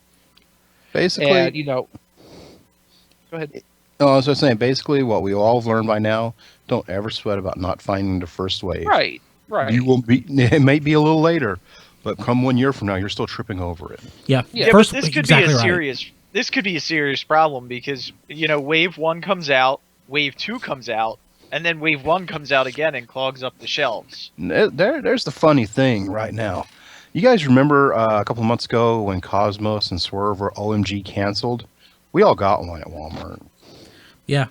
Basically, And, go ahead. no, as I was saying, basically what we all have learned by now, don't ever sweat about not finding the first wave. Right. You will be. It may be a little later, but come 1 year from now, you're still tripping over it. Yeah. Yeah, First, but this could exactly be a right. serious. This could be a serious problem because Wave 1 comes out, Wave 2 comes out, and then Wave 1 comes out again and clogs up the shelves. There's the funny thing right now. You guys remember a couple of months ago when Cosmos and Swerve were OMG canceled? We all got one at Walmart. Yeah.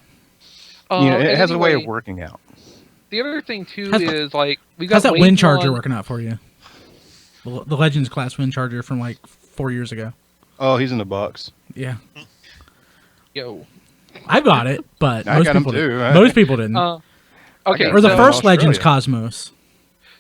It has a way of Anyway, working out. The other thing too How's that- is we got How's that Wave wind charger 1 working out for you? The Legends class wind charger from like 4 years ago. Oh, he's in the Bucks. Yeah. Yo. I got it, but I most got 'em people too, didn't. right? Most people didn't. Okay. or the so- first Legends Australia. Cosmos.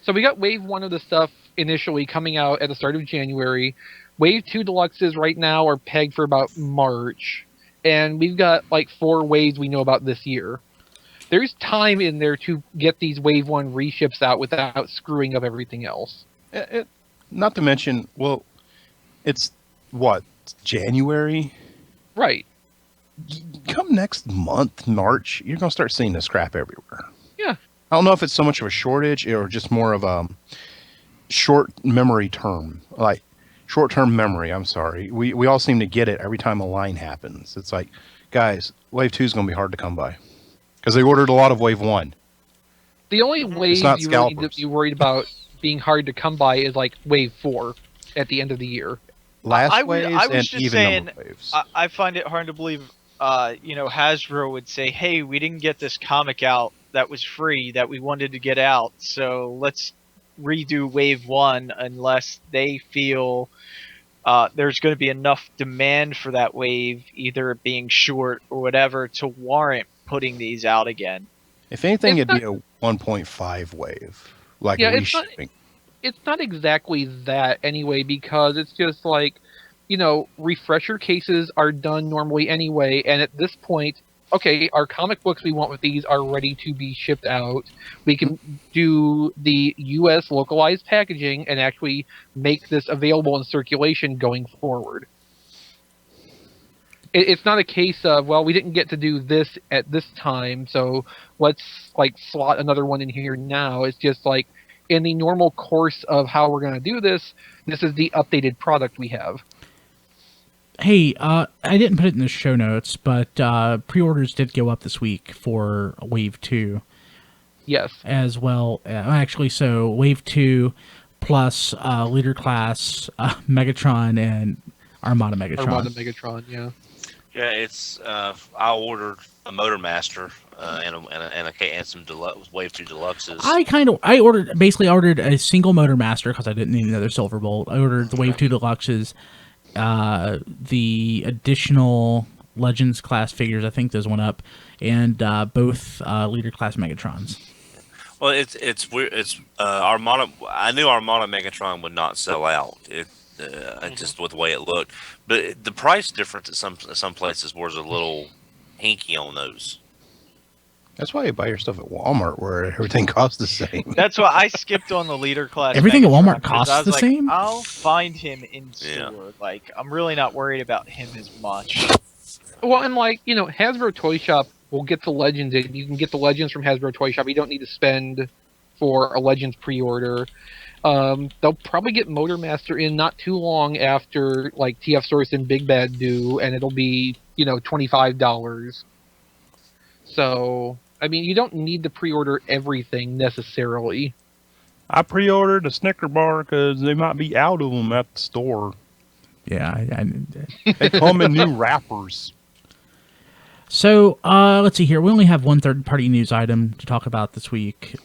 So we got Wave 1 of the stuff initially coming out at the start of January. Wave 2 Deluxes right now are pegged for about March. And we've got 4 waves we know about this year. There's time in there to get these Wave 1 reships out without screwing up everything else. Not to mention, well, it's what, January? Right. Come next month, March, you're gonna start seeing this crap everywhere. Yeah. I don't know if it's so much of a shortage or just more of a short memory term, like short-term memory. I'm sorry. We all seem to get it every time a line happens. It's like, guys, Wave 2 is gonna be hard to come by because they ordered a lot of Wave 1. The only wave not you really need to scalpers. be worried about being hard to come by is Wave 4 at the end of the year. Last I waves was and just even saying, number waves. I find it hard to believe, Hasbro would say, hey, we didn't get this comic out that was free that we wanted to get out, so let's redo Wave 1 unless they feel there's going to be enough demand for that wave, either it being short or whatever, to warrant putting these out again. If anything, it's it'd be a 1.5 wave, like Yeah, a it's not- reshipping. It's not exactly that anyway, because it's just refresher cases are done normally anyway, and at this point, okay, our comic books we want with these are ready to be shipped out. We can do the U.S. localized packaging and actually make this available in circulation going forward. It's not a case of, well, we didn't get to do this at this time, so let's slot another one in here now. It's just in the normal course of how we're going to do this, this is the updated product we have. Hey, I didn't put it in the show notes, but pre-orders did go up this week for Wave 2 Yes. as well. Actually, so Wave 2 plus Leader Class, Megatron, and Armada Megatron. Armada Megatron, yeah. Yeah, it's. I ordered a Motor Master and some Wave 2 Deluxes. I ordered a single Motor Master because I didn't need another Silver Bolt. I ordered the Wave 2 Deluxes, the additional Legends class figures. I think those went up, and both Leader Class Megatrons. Well, it's weird. It's Armada. I knew Armada Megatron would not sell out. Just with the way it looked, but the price difference at some places was a little hinky on those. That's why you buy your stuff at Walmart, where everything costs the same. That's why I skipped on the leader class. Everything at Walmart Megatron, 'cause costs I was the like, same? I'll find him in Yeah. store. Like, I'm really not worried about him as much. Well, and like, Hasbro Toy Shop will get the Legends in. You can get the Legends from Hasbro Toy Shop. You don't need to spend for a Legends pre-order. They'll probably get Motormaster in not too long after like TF Source and Big Bad do, and it'll be, $25. So, I mean, you don't need to pre-order everything necessarily. I pre-ordered a Snicker bar because they might be out of them at the store. Yeah, They come in new wrappers. So, let's see here. We only have one third-party news item to talk about this week.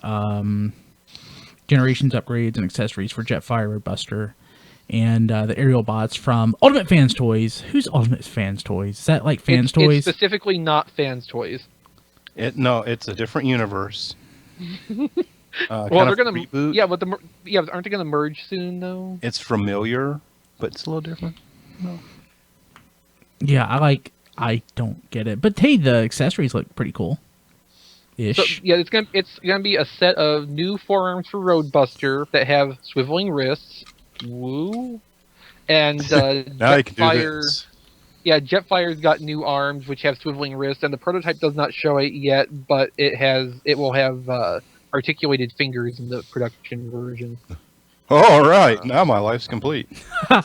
Generations upgrades and accessories for Jetfire Roadbuster and the aerial bots from Ultimate Fans Toys. Who's Ultimate Fans Toys? Is that like Fans Toys? It's specifically not Fans Toys. No, it's a different universe. Well, kind they're of gonna reboot. aren't they gonna merge soon though? It's familiar, but it's a little different. Yeah, I don't get it. But hey, the accessories look pretty cool. Ish. So, yeah, it's gonna be a set of new forearms for Roadbuster that have swiveling wrists. Woo! And Now you can do Jetfire. this. Yeah, Jetfire's got new arms which have swiveling wrists, and the prototype does not show it yet, but it will have articulated fingers in the production version. All right, now my life's complete.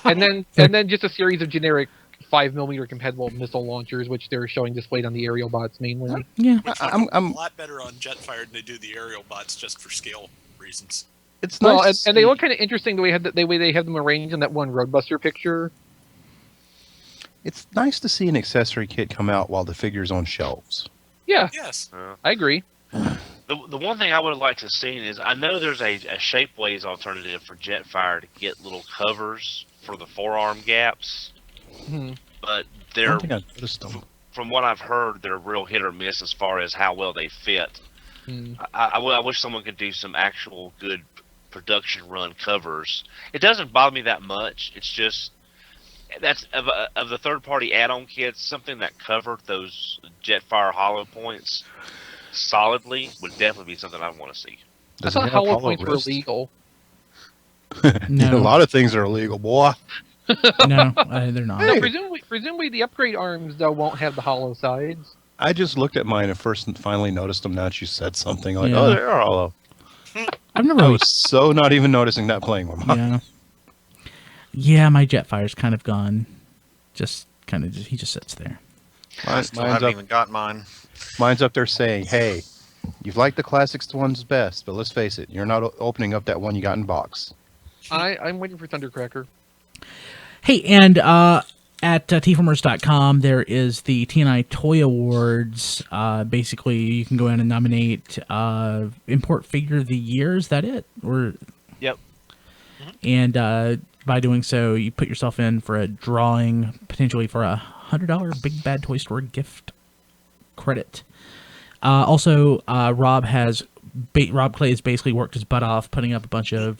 and then just a series of generic 5mm compatible missile launchers, which they're showing displayed on the aerial bots mainly. Yeah. I'm a lot better on Jetfire than they do the aerial bots just for scale reasons. It's Well, nice. and they look kind of interesting the way they have them arranged in that one Roadbuster picture. It's nice to see an accessory kit come out while the figure's on shelves. Yeah, Yes. I agree. The one thing I would have liked to see is I know there's a Shapeways alternative for Jetfire to get little covers for the forearm gaps, Hmm. but I they're don't think I noticed them. from what I've heard, they're real hit or miss as far as how well they fit. Hmm. I wish someone could do some actual good production run covers. It doesn't bother me that much. It's just that's of the third party add-on kits, something that covered those Jetfire hollow points solidly would definitely be something I want to see. I Does it thought have hollow hollow points were wrist? illegal. No. A lot of things are illegal, boy. No, they're not. No, presumably the upgrade arms though won't have the hollow sides. I just looked at mine at first and finally noticed them now that you said something. Like, Yeah. oh, they're hollow. I've never I really. was so not even noticing that playing with mine. Yeah, my Jetfire's kind of gone. He just sits there. I still haven't even got mine. Mine's up there saying, hey, you've liked the classics ones best, but let's face it, you're not opening up that one you got in box. I'm waiting for Thundercracker. Hey, and at TFormers.com, there is the TNI Toy Awards. Basically, you can go in and nominate Import Figure of the Year. Is that it? Or Yep. And by doing so, you put yourself in for a drawing, potentially for a $100 Big Bad Toy Store gift credit. Also, Rob Clay has basically worked his butt off putting up a bunch of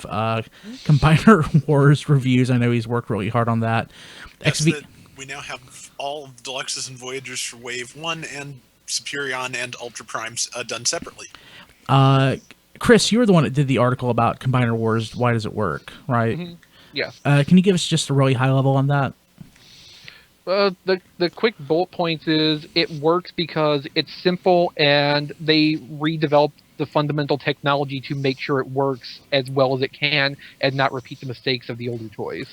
Combiner Wars reviews. I know he's worked really hard on that. Yes, we now have all of the Deluxes and Voyagers for Wave 1 and Superion and Ultra Primes done separately. Chris, you were the one that did the article about Combiner Wars. Why does it work, right? Mm-hmm. Yeah. Can you give us just a really high level on that? The quick bullet points is it works because it's simple and they redeveloped the fundamental technology to make sure it works as well as it can and not repeat the mistakes of the older toys.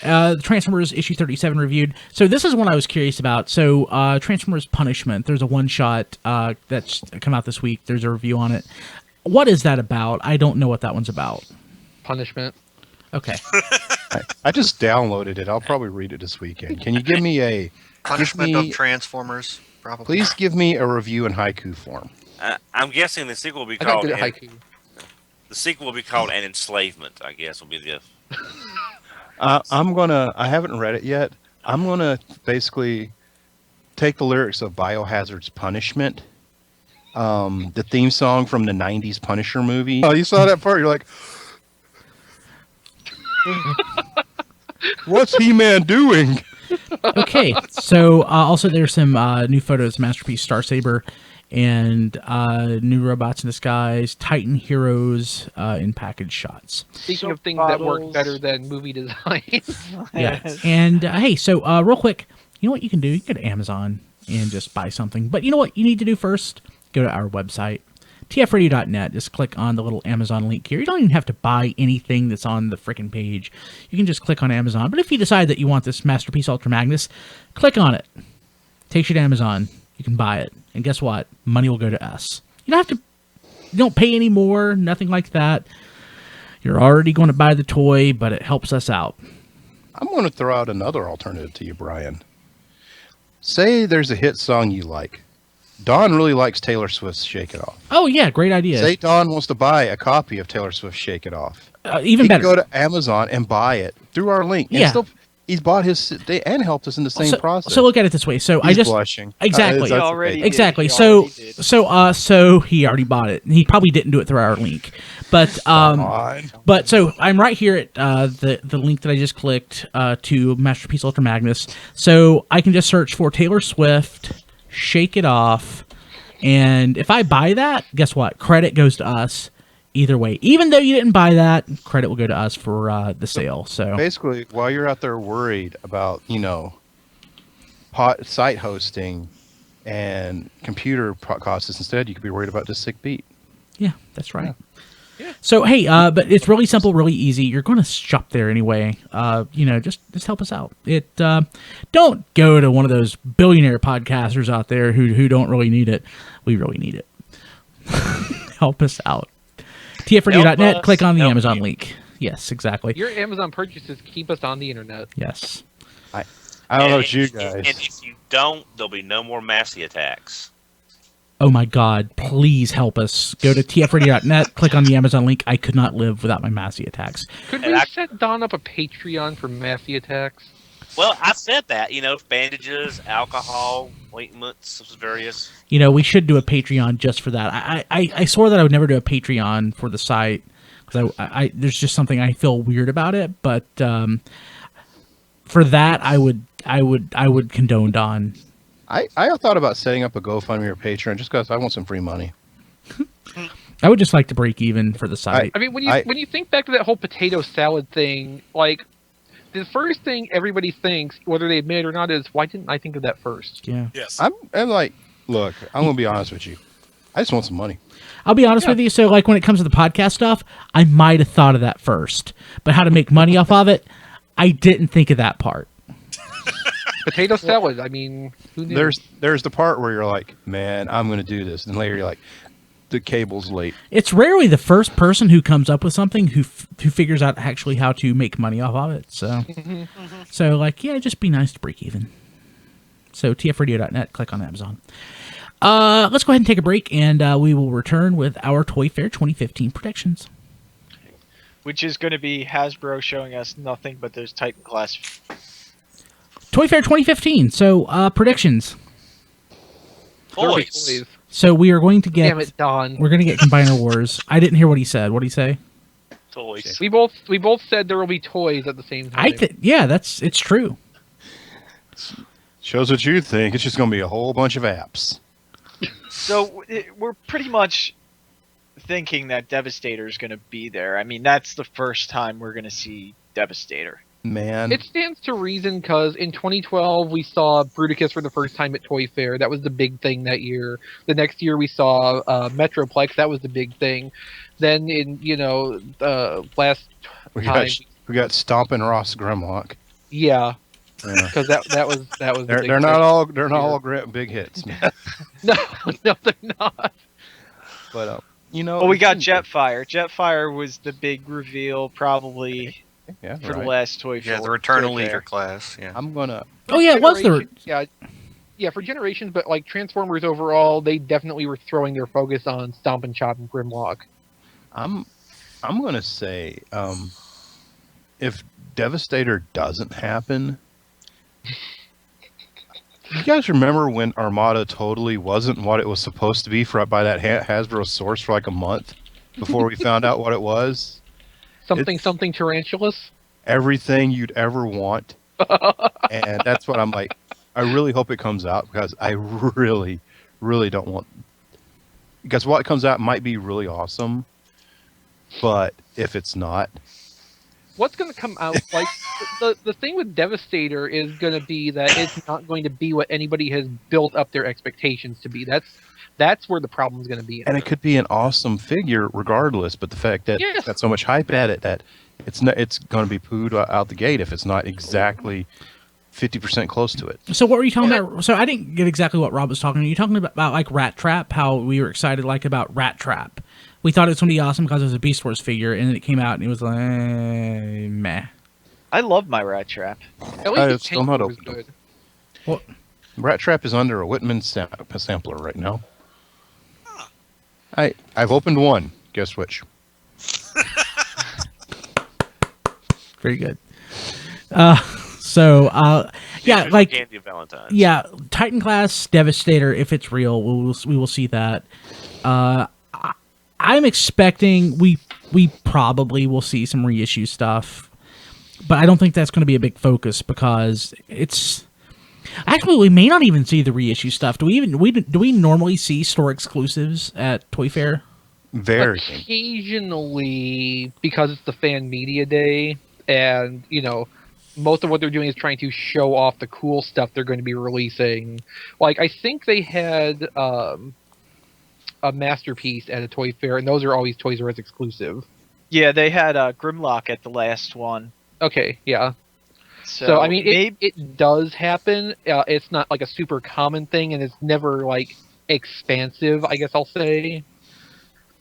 The Transformers issue 37 reviewed. So this is one I was curious about. So Transformers Punishment. There's a one-shot that's come out this week. There's a review on it. What is that about? I don't know what that one's about. Punishment. Okay. I just downloaded it. I'll probably read it this weekend. Can you give me a Punishment of Transformers, probably. Please give me a review in haiku form. I'm guessing the sequel will be I thought called. it did a haiku. The sequel will be called An Enslavement. I guess will be the. I haven't read it yet. I'm gonna basically take the lyrics of Biohazard's Punishment, the theme song from the '90s Punisher movie. Oh, you saw that part? You're like, what's He-Man doing? Okay. So also there's some new photos of Masterpiece Star Saber and new robots in disguise, Titan heroes in package shots. Speaking Soap of things that work bottles. better than movie design. Yeah. And hey, so real quick, you know what you can do? You can go to Amazon and just buy something. But you know what you need to do first? Go to our website, tfradio.net. Just click on the little Amazon link here. You don't even have to buy anything that's on the freaking page. You can just click on Amazon. But if you decide that you want this Masterpiece Ultra Magnus, click on it. Takes you to Amazon. You can buy it. And guess what? Money will go to us. You don't have to, you don't pay any more, nothing like that. You're already going to buy the toy, but it helps us out. I'm going to throw out another alternative to you, Brian. Say there's a hit song you like. Don really likes Taylor Swift's Shake It Off. Oh, yeah, great idea. Say Don wants to buy a copy of Taylor Swift's Shake It Off. Even He can better. go to Amazon and buy it through our link. And Yeah. still, he's bought his and helped us in the same process. So look at it this way. So He's I just blushing. Exactly. That's Already okay. did. Exactly. He So already did. so he already bought it. He probably didn't do it through our link, but Fine. but so I'm right here at the link that I just clicked to Masterpiece Ultra Magnus. So I can just search for Taylor Swift, Shake It Off, and if I buy that, guess what? Credit goes to us. Either way, even though you didn't buy that, credit will go to us for the sale. So Basically, while you're out there worried about, site hosting and computer costs, instead you could be worried about just sick beat. yeah, that's right. So hey, but it's really simple, really easy. You're going to shop there anyway. Just help us out. Don't go to one of those billionaire podcasters out there who don't really need it. We really need it. Help us out. TFradio.net. Help us Click on the help Amazon you. link. Yes, exactly. Your Amazon purchases keep us on the internet. Yes. I don't know And- about you and- guys. And if you don't, there'll be no more Massey attacks. Oh my God! Please help us. Go to TFradio.net. Click on the Amazon link. I could not live without my Massey attacks. Could And we I- set Don up a Patreon for Massey attacks? Well, I said that, bandages, alcohol, ointments of various. We should do a Patreon just for that. I swore that I would never do a Patreon for the site because I there's just something I feel weird about it. But for that, I would condone Don. I thought about setting up a GoFundMe or Patreon just because I want some free money. I would just like to break even for the site. I mean, when you think back to that whole potato salad thing, like the first thing everybody thinks, whether they admit it or not, is why didn't I think of that first? Yeah. Yes. I'm like, look, I'm going to be honest with you. I just want some money. I'll be honest with you. So, like, when it comes to the podcast stuff, I might have thought of that first. But how to make money off of it, I didn't think of that part. Potato salad. I mean, who knew? There's the part where you're like, man, I'm going to do this. And later you're like, the cable's late. It's rarely the first person who comes up with something who figures out actually how to make money off of it. So, just be nice to break even. So, tfradio.net, click on Amazon. Let's go ahead and take a break, and we will return with our Toy Fair 2015 predictions. Which is going to be Hasbro showing us nothing but those Titan Class. Toy Fair 2015. So, predictions. Toys. So we are going to get. Damn it, Don. We're going to get Combiner Wars. I didn't hear what he said. What did he say? Toys. We both said there will be toys at the same time. It's true. Shows what you think. It's just going to be a whole bunch of apps. So we're pretty much thinking that Devastator is going to be there. I mean, that's the first time we're going to see Devastator. Man. It stands to reason because in 2012 we saw Bruticus for the first time at Toy Fair. That was the big thing that year. The next year we saw Metroplex. That was the big thing. Then in last we time, got Stompin' Ross Grimlock. yeah, Yeah. because that was the big They're thing. not all big hits, man. no, they're not. But Well, we got Jetfire. Jetfire was the big reveal, probably yeah, for the right. last Toy Fair. Yeah, the Return of Toy Fair. Leader class. Yeah. I'm gonna. Oh yeah, it was the. Yeah, for generations, but like Transformers overall, they definitely were throwing their focus on Stomp and Chop and Grimlock. I'm gonna say, if Devastator doesn't happen, you guys remember when Armada totally wasn't what it was supposed to be by that Hasbro source for like a month before we found out what it was? Something tarantulas. Everything you'd ever want, and that's what I'm like. I really hope it comes out because I really, really don't want because what comes out might be really awesome, but if it's not, What's going to come out, like, the thing with Devastator is going to be that it's not going to be what anybody has built up their expectations to be. That's where the problem's going to be. and it could be an awesome figure regardless, but the fact that Yes. got so much hype at it that it's going to be pooed out the gate if it's not exactly 50% close to it. So what were you talking about? So I didn't get exactly what Rob was talking about. You talking about like Rat Trap? How we were excited like about Rat Trap? We thought it was going to be awesome because it was a Beast Wars figure, and then it came out and it was like meh. I love my Rat Trap. At least the It's still not paint was open. good. Well, Rat Trap is under a Whitman sampler right now. Huh. I've opened one. Guess which? very good. Yeah, like Candy Valentine's. yeah, Titan Class Devastator. If it's real, we will see that. I'm expecting we probably will see some reissue stuff, but I don't think that's going to be a big focus because it's actually we may not even see the reissue stuff. Do we normally see store exclusives at Toy Fair? Very. Occasionally, because it's the fan media day, and most of what they're doing is trying to show off the cool stuff they're going to be releasing. Like, I think they had a masterpiece at a Toy Fair, and those are always Toys R Us exclusive. Yeah, they had Grimlock at the last one. Okay, yeah. So, I mean, it does happen. It's not like a super common thing, and it's never like expansive, I guess I'll say.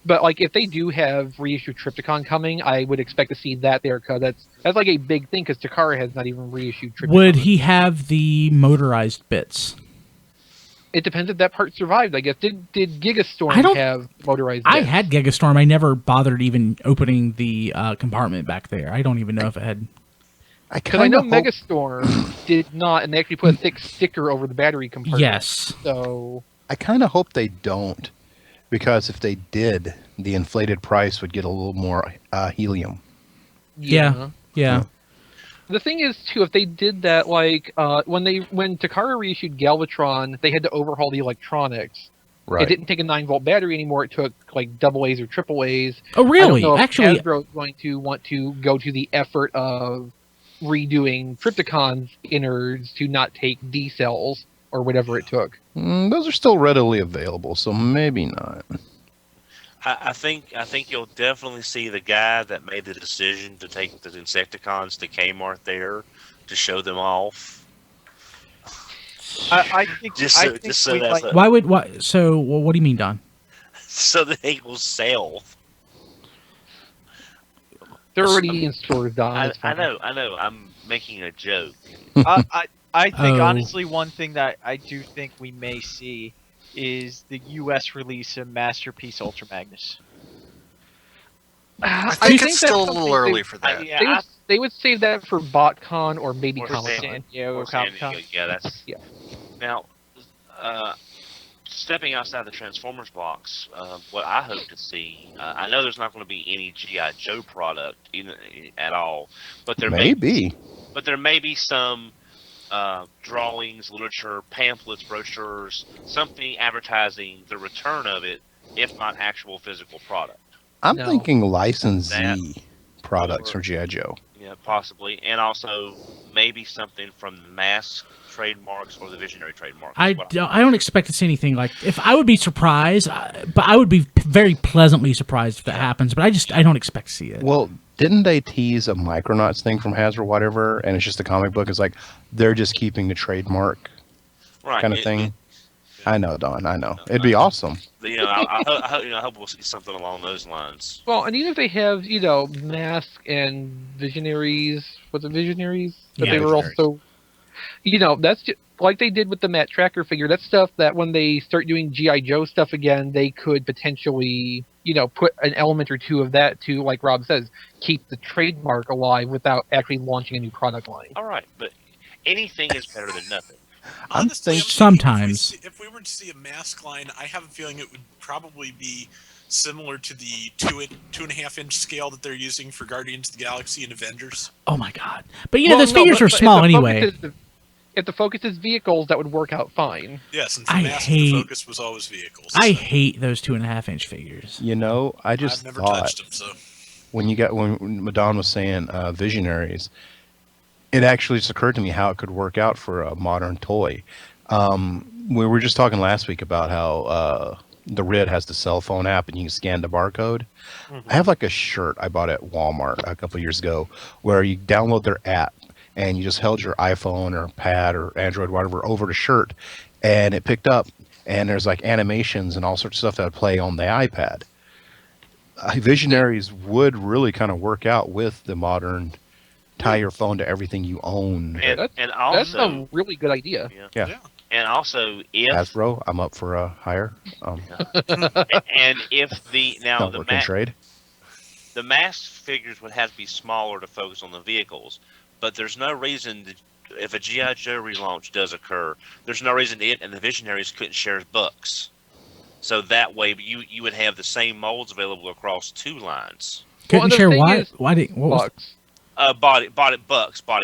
But like, if they do have reissue Trypticon coming, I would expect to see that there, because that's like a big thing. Because Takara has not even reissued Trypticon. Would he have the motorized bits? It depends if that part survived, I guess. Did Gigastorm I don't- have motorized? I bits? had Gigastorm. I never bothered even opening the compartment back there. I don't even know if it had. Because I know Megastorm did not, and they actually put a thick sticker over the battery compartment. Yes. So I kind of hope they don't, because if they did, the inflated price would get a little more helium. Yeah. The thing is, too, if they did that, like when Takara reissued Galvatron, they had to overhaul the electronics. Right. It didn't take a 9-volt battery anymore. It took like AA's or AAA's. Oh, really? I don't know if Actually, Hasbro is going to want to go to the effort of redoing Trypticon's innards to not take D cells or whatever it took. Those are still readily available, so maybe not. I think you'll definitely see the guy that made the decision to take the Insecticons to Kmart there to show them off. I think Just I so- think just so we'd that's like- a- why? So, what do you mean, Don? So that they will sell. They're already in stores, Don. I It's fine. know. I'm making a joke. I think Oh. honestly, one thing that I do think we may see is the U.S. release of Masterpiece Ultra Magnus. I think it's that's still a something little early for that. They would save that for BotCon or maybe Or Comic San- Con. San Diego or San Comic Con. Diego, yeah, that's Yeah. now. Stepping outside the Transformers box, what I hope to see, I know there's not going to be any GI Joe product at all, but there may Maybe. be some drawings, literature, pamphlets, brochures, something advertising the return of it, if not actual physical product. I'm No. thinking licensee That- products for G.I. Joe. Yeah, possibly, and also maybe something from the Mask trademarks or the Visionary trademarks. I is what don't expect to see anything like. If I would be surprised, but I would be very pleasantly surprised if that happens. But I don't expect to see it. Well, didn't they tease a Micronauts thing from Hasbro, whatever, and it's just a comic book? It's like they're just keeping the trademark right, kind of thing. I know, Don. I know. It'd be awesome. I hope we'll see something along those lines. Well, and even if they have, Mask and Visionaries, was it Visionaries? That Yeah, they were Visionaries. also, that's just, like they did with the Matt Tracker figure. That's stuff that when they start doing G.I. Joe stuff again, they could potentially, put an element or two of that to, like Rob says, keep the trademark alive without actually launching a new product line. All right, but anything is better than nothing. Honestly, thinking- I'm thinking Sometimes. if we were to see a mask line, I have a feeling it would probably be similar to the 2.5-inch scale that they're using for Guardians of the Galaxy and Avengers. Oh my god! But Well, those no, figures but- are but small the focus anyway. is if the focus is vehicles, that would work out fine. Yes, and for I Mask, hate- the focus was always vehicles. I so hate those 2.5-inch figures. You know, I I've just never thought touched them, so when Madon was saying Visionaries, it actually just occurred to me how it could work out for a modern toy. We were just talking last week about how the RID has the cell phone app and you can scan the barcode. I have like a shirt I bought at Walmart a couple years ago where you download their app and you just held your iPhone or pad or Android, whatever, over the shirt, and it picked up. And there's like animations and all sorts of stuff that would play on the iPad. Visionaries would really kind of work out with the modern tie your phone to everything you own. And That's also, a really good idea. Yeah. and also if Hasbro, I'm up for a hire. and if the Not working trade. the masked figures would have to be smaller to focus on the vehicles, but there's no reason that if a G.I. Joe relaunch does occur, there's no reason it and the Visionaries couldn't share books. So that way you would have the same molds available across two lines. Couldn't and the share thing what? is, Why did what was? Body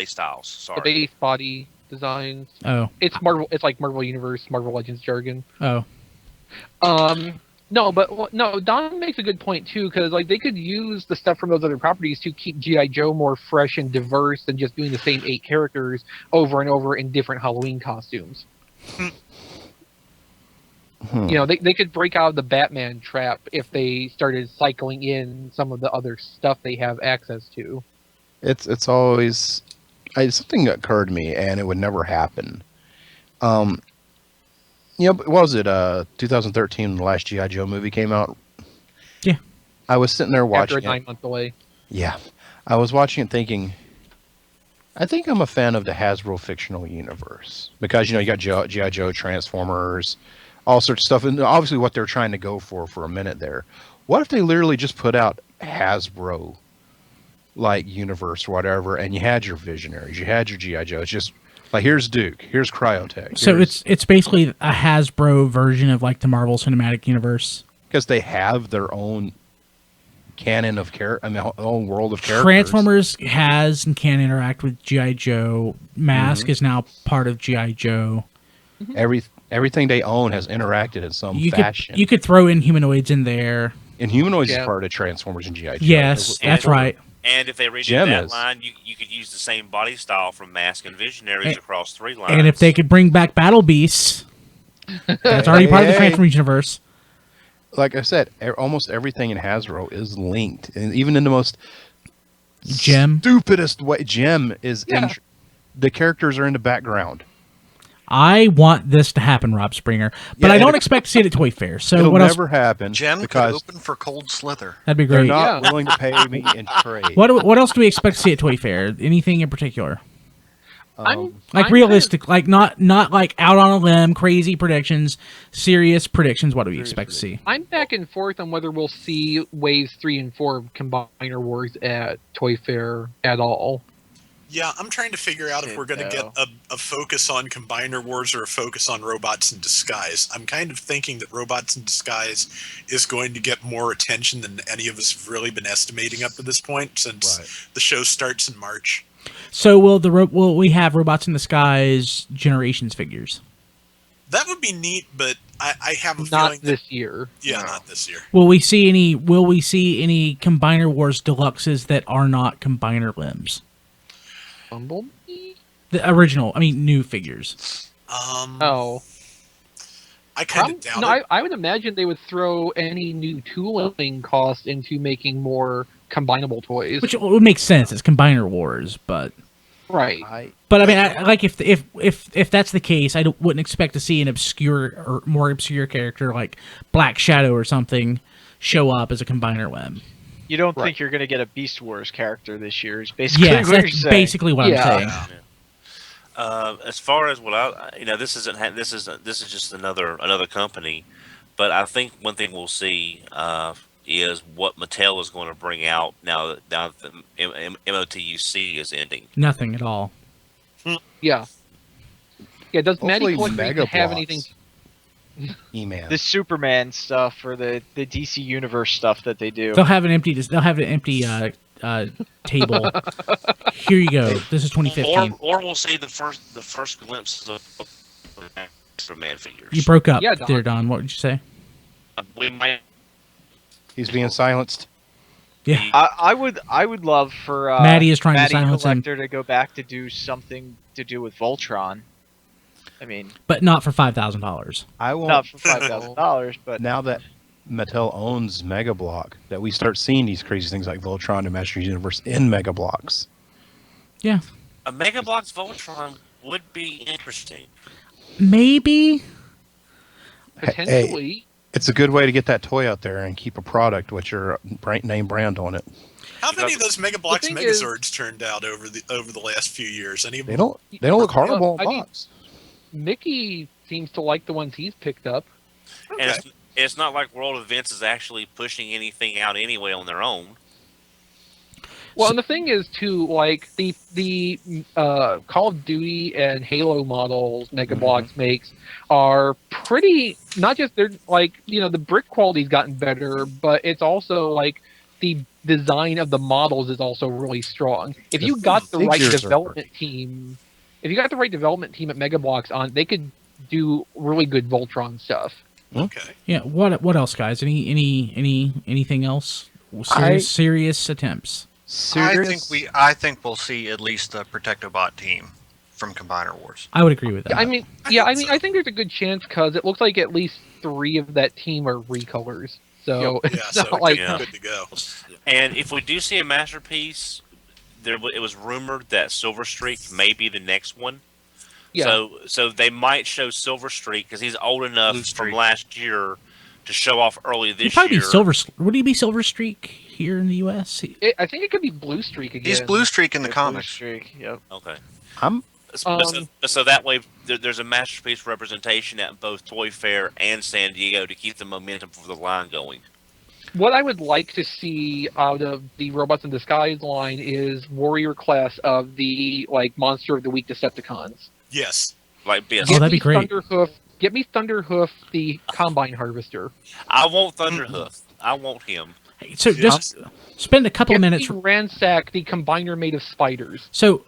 styles. The Sorry. base body designs. Oh, It's Marvel. It's like Marvel Universe, Marvel Legends jargon. oh, No, but no, Don makes a good point too, because like they could use the stuff from those other properties to keep GI Joe more fresh and diverse than just doing the same 8 characters over and over in different Halloween costumes. You know, they could break out of the Batman trap if they started cycling in some of the other stuff they have access to. It's always something that occurred to me, and it would never happen. What was it? 2013, the last G.I. Joe movie came out. Yeah. I was sitting there watching After a 9-month delay. Yeah, I was watching it thinking, I think I'm a fan of the Hasbro fictional universe because you got G.I. Joe, Transformers, all sorts of stuff, and obviously what they're trying to go for a minute there. What if they literally just put out Hasbro like universe or whatever, and you had your Visionaries, you had your G.I. Joe. It's just like here's Duke, here's Cryotech. so it's basically a Hasbro version of like the Marvel Cinematic Universe. Because they have their own canon of own world of characters. Transformers has and can interact with GI Joe. Mask is now part of GI Joe. Everything they own has interacted in some fashion. You could throw in humanoids in there. And humanoids is part of Transformers and GI Joe. Yes, that's right. And if they redid Gem that is. line, you could use the same body style from Mask and Visionaries across 3 lines. And if they could bring back Battle Beasts, that's already part of the Transformers universe. Like I said, almost everything in Hasbro is linked, and even in the most stupidest way, Gem is the characters are in the background. I want this to happen, Rob Springer, but I don't expect to see it at Toy Fair. So it'll what never else? happen. Gem could open for Cold Slither. That'd be They're great. not willing to pay me in trade. What else do we expect to see at Toy Fair? Anything in particular? I'm Realistic, like not like out on a limb, crazy predictions, serious predictions. What do we expect to see? I'm back and forth on whether we'll see waves 3 and 4 of Combiner Wars at Toy Fair at all. Yeah, I'm trying to figure out if we're going to get a focus on Combiner Wars or a focus on Robots in Disguise. I'm kind of thinking that Robots in Disguise is going to get more attention than any of us have really been estimating up to this point, since the show starts in March. So will we have Robots in Disguise Generations figures? That would be neat, but I have a Not feeling this year. Yeah, not this year. Will we see any Combiner Wars Deluxes that are not Combiner limbs? Bumblebee? The original, new figures. Oh. I kind of doubt it. I would imagine they would throw any new tooling cost into making more combinable toys. Which would make sense. It's Combiner Wars, but right. But if that's the case, I wouldn't expect to see an obscure or more obscure character like Black Shadow or something show up as a Combiner limb. You don't think you're going to get a Beast Wars character this year? Is basically yes, what you're that's saying. basically what I'm saying. As far as what this is just another company, but I think one thing we'll see is what Mattel is going to bring out now that the MOTUC is ending. Nothing at all. Yeah. Yeah, does Matty Hopefully Collector have anything? E-Man. The Superman stuff or the DC Universe stuff that they do. They'll have an empty table. Here you go. This is 2015. Or we'll see the first glimpses of Extra Man figures. You broke up Yeah, Don. there, Don. What did you say? We might. He's being silenced. Yeah. I would love for Maddie is trying to Maddie silence him. Collector to go back to do something to do with Voltron. I mean, But not for $5,000. I won't. not for $5,000, but Now that Mattel owns Mega Block, that we start seeing these crazy things like Voltron and Masters Universe in Mega Blocks. Yeah. A Mega Bloks Voltron would be interesting. Maybe. Potentially. It's a good way to get that toy out there and keep a product with your name brand on it. How many of those Mega Blocks thing is- Megazords turned out over the last few years? Any of They them? don't look horrible I in mean- box. Mickey seems to like the ones he's picked up. Okay. And it's not like World Events is actually pushing anything out anyway on their own. Well, and the thing is too, like the Call of Duty and Halo models Mega Bloks makes are pretty. Not just they're like the brick quality's gotten better, but it's also like the design of the models is also really strong. If you got the right figures are development team, if you got the right development team at Mega Bloks on, they could do really good Voltron stuff. Okay. Yeah. What else, guys? Anything else? Serious attempts. I think we'll see at least the Protectobot team from Combiner Wars. I would agree with that. I mean, I think there's a good chance because it looks like at least 3 of that team are recolors. So Yeah, it's so not like Yeah. good to go. And if we do see a masterpiece, it was rumored that Silver Streak may be the next one. yeah. So they might show Silver Streak because he's old enough Blue from Streak. last year to show off early He'd this probably year. be Silver. Would he be Silver Streak here in the U.S.? I think it could be Blue Streak again. He's Blue Streak in the Blue comics. Streak, yep. Okay. I'm So that way, there's a masterpiece representation at both Toy Fair and San Diego to keep the momentum for the line going. What I would like to see out of the Robots in Disguise line is Warrior class of the Monster of the Week Decepticons. Yes. Like be a, Oh, that'd be great. Get me Thunderhoof, the Combine Harvester. I want Thunderhoof. I want him. So just spend a couple of minutes. Ransack, the Combiner made of spiders. So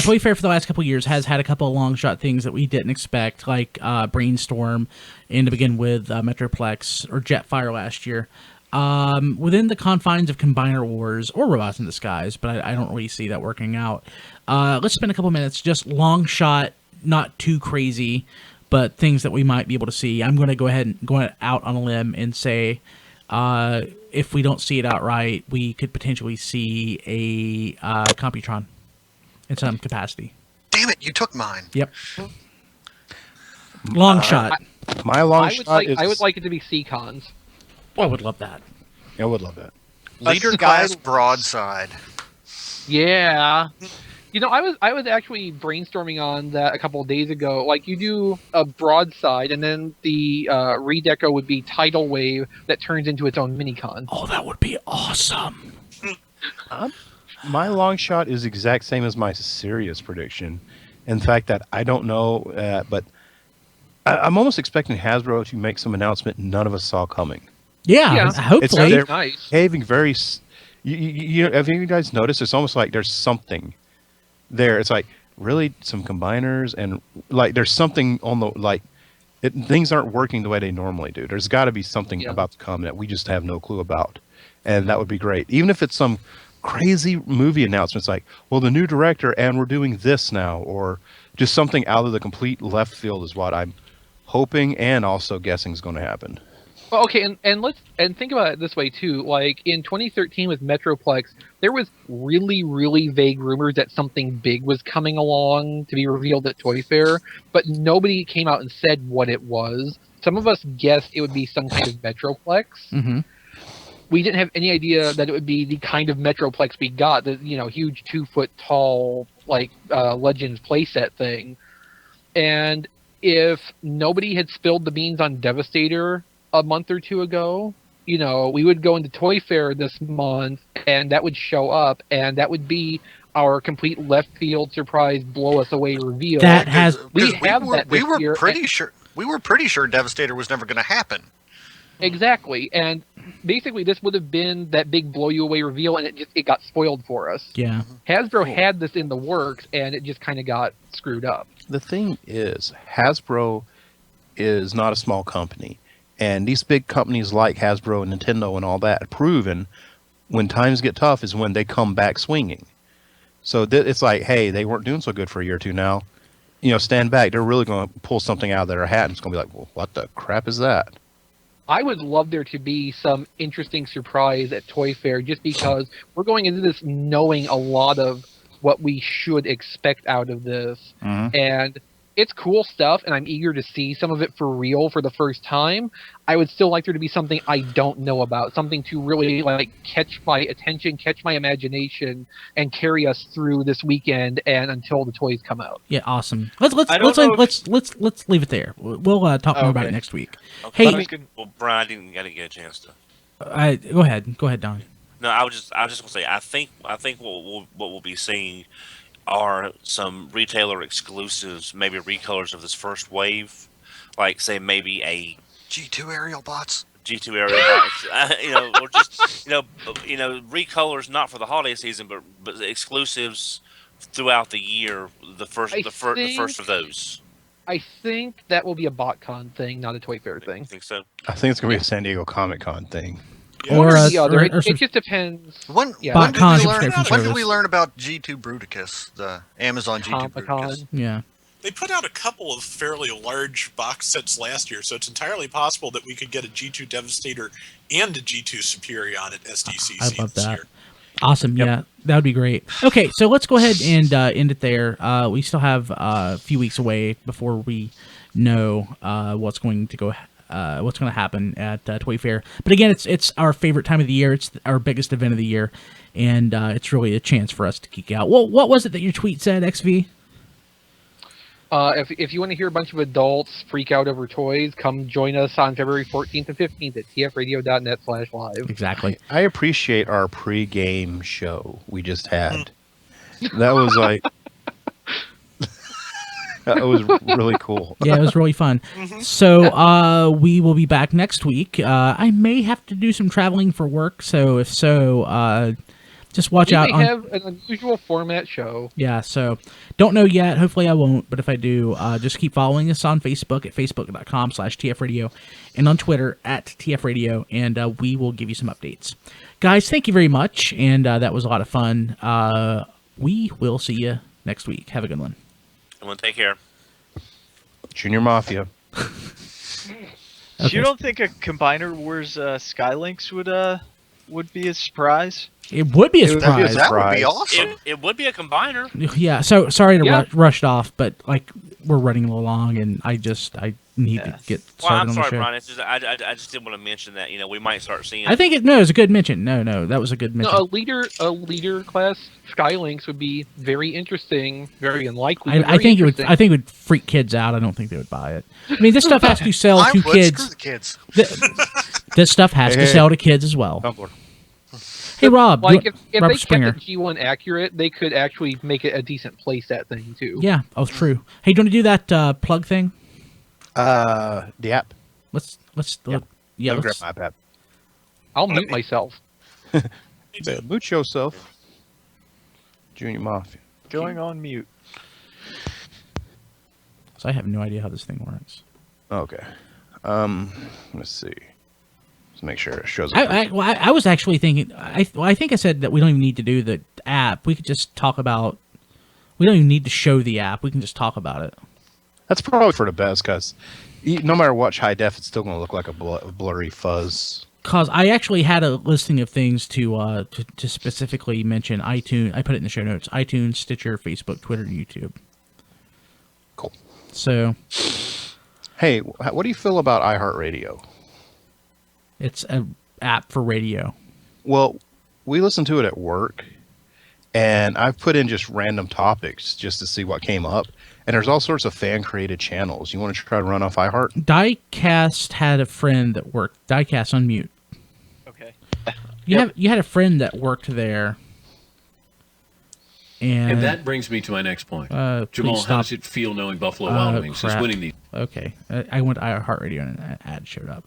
Toy Fair for the last couple of years has had a couple of long shot things that we didn't expect, like Brainstorm, and to begin with Metroplex or Jetfire last year. Within the confines of Combiner Wars or Robots in Disguise, but I don't really see that working out. Let's spend a couple of minutes just long shot, not too crazy, but things that we might be able to see. I'm going to go ahead and go out on a limb and say, if we don't see it outright, we could potentially see a Computron in some capacity. Damn it, you took mine. Yep. Long shot. my long shot is. I would like it to be Seacons. Oh, I would love that. I would love that. Leader class broadside. Yeah. I was actually brainstorming on that a couple of days ago. Like, you do a broadside, and then the redeco would be Tidal Wave that turns into its own minicon. Oh, that would be awesome. My long shot is exact same as my serious prediction. In fact, that I don't know, but I'm almost expecting Hasbro to make some announcement none of us saw coming. Yeah, hopefully. They're Nice. behaving very. Have you guys noticed? It's almost like there's something there. It's like really some combiners and like there's something on the things aren't working the way they normally do. There's got to be something about to come that we just have no clue about, and that would be great. Even if it's some crazy movie announcements like, well, the new director and we're doing this now, or just something out of the complete left field is what I'm hoping and also guessing is going to happen. Well, okay, and think about it this way too. Like in 2013 with Metroplex, there was really, really vague rumors that something big was coming along to be revealed at Toy Fair, but nobody came out and said what it was. Some of us guessed it would be some kind of Metroplex. Mm-hmm. We didn't have any idea that it would be the kind of Metroplex we got, the huge 2-foot tall Legends playset thing. And if nobody had spilled the beans on Devastator a month or two ago, we would go into Toy Fair this month and that would show up and that would be our complete left field surprise blow us away reveal. That has we were pretty sure Devastator was never going to happen. Exactly. And basically this would have been that big blow you away reveal, and it got spoiled for us. Yeah. Hasbro had this in the works, and it just kind of got screwed up. The thing is, Hasbro is not a small company, and these big companies like Hasbro and Nintendo and all that have proven when times get tough is when they come back swinging. So it's like, hey, they weren't doing so good for a year or two now. Stand back. They're really going to pull something out of their hat, and it's going to be like, well, what the crap is that? I would love there to be some interesting surprise at Toy Fair, just because we're going into this knowing a lot of what we should expect out of this. Mhm. And it's cool stuff, and I'm eager to see some of it for real for the first time. I would still like there to be something I don't know about, something to really catch my attention, catch my imagination, and carry us through this weekend and until the toys come out. Yeah, awesome. Let's I don't know let's leave it there. We'll talk more about it Okay. next week. Okay. Hey, Well, Brian, I didn't get a chance to. go ahead, Don. No, I was just gonna say I think what we'll be seeing are some retailer exclusives, maybe recolors of this first wave, like say maybe a G2 aerial bots. G2 area box, or just recolors not for the holiday season, but exclusives throughout the year. The first of those. I think that will be a BotCon thing, not a Toy Fair I thing. think so. I think it's going to be a San Diego Comic-Con thing. Yeah. Or The other. or It just depends. When Yeah. when, did BotCon we learn, subscription when did service. we learn about G2 Bruticus, the Amazon G2 Bruticus? Comic-Con. Yeah. They put out a couple of fairly large box sets last year, so it's entirely possible that we could get a G2 Devastator and a G2 Superion at SDCC I love this that. year. Awesome. Yeah, that would be great. Okay, so let's go ahead and end it there. We still have a few weeks away before we know what's going to happen at Toy Fair. But again, it's our favorite time of the year. It's our biggest event of the year, and it's really a chance for us to geek out. Well, what was it that your tweet said, XV? If you want to hear a bunch of adults freak out over toys, come join us on February 14th and 15th at tfradio.net/live. Exactly. I appreciate our pre-game show we just had. That was like... that was really cool. Yeah, it was really fun. So we will be back next week. I may have to do some traveling for work, so if so, just watch We out. may have an unusual format show. Yeah, so don't know yet. Hopefully I won't, but if I do, just keep following us on Facebook at facebook.com/TFRadio and on Twitter at TFRadio, and we will give you some updates. Guys, thank you very much, and that was a lot of fun. We will see you next week. Have a good one. Everyone, take care. Junior Mafia. Okay. You don't think a Combiner Wars Skylinks would be a surprise? It would be a That'd be surprise. a That would Surprise. be awesome. It would be a combiner. Yeah, so sorry to Yeah. rushed off, but we're running along, and I need Yeah. to get Well, started I'm on the sorry, show. Brian. It's just I just did want to mention that we might start seeing. I think it was a good mention. No, that was a good mention. No, a leader class Skylinks would be very interesting, very unlikely. but I very think it would. interesting. I think it would freak kids out. I don't think they would buy it. I mean, this stuff has to sell I to would. Screw kids. the kids. This stuff has to Hey. sell to kids as well. Tumblr. Hey, Rob. Like if Robert they Springer. kept the G1 accurate, they could actually make it a decent playset thing too. Yeah. Oh, true. Hey, do you want to do that plug thing? The app. Let's. Yep. Yeah. Let me grab Let's, my iPad. I'll mute myself. Boot yourself. Junior Mafia. Going on mute. so I have no idea how this thing works. Okay. Let's see. Let's make sure it shows up. I was actually thinking. I think I said that we don't even need to do the app. We could just talk about. We don't even need to show the app. We can just talk about it. That's probably for the best, because no matter what high def, it's still going to look like a blurry fuzz. Cause I actually had a listing of things to specifically mention iTunes. I put it in the show notes: iTunes, Stitcher, Facebook, Twitter, and YouTube. Cool. So Hey, what do you feel about iHeartRadio? it's an app for radio. Well, we listen to it at work, and I've put in just random topics just to see what came up. And there's all sorts of fan-created channels. You want to try to run off iHeart? Diecast had a friend that worked. Diecast on mute. Okay. You had a friend that worked there. And that brings me to my next point. Please Jamal, how stop. does it feel knowing Buffalo Wild Wings is crap. winning these? Okay, I went to iHeartRadio and an ad showed up.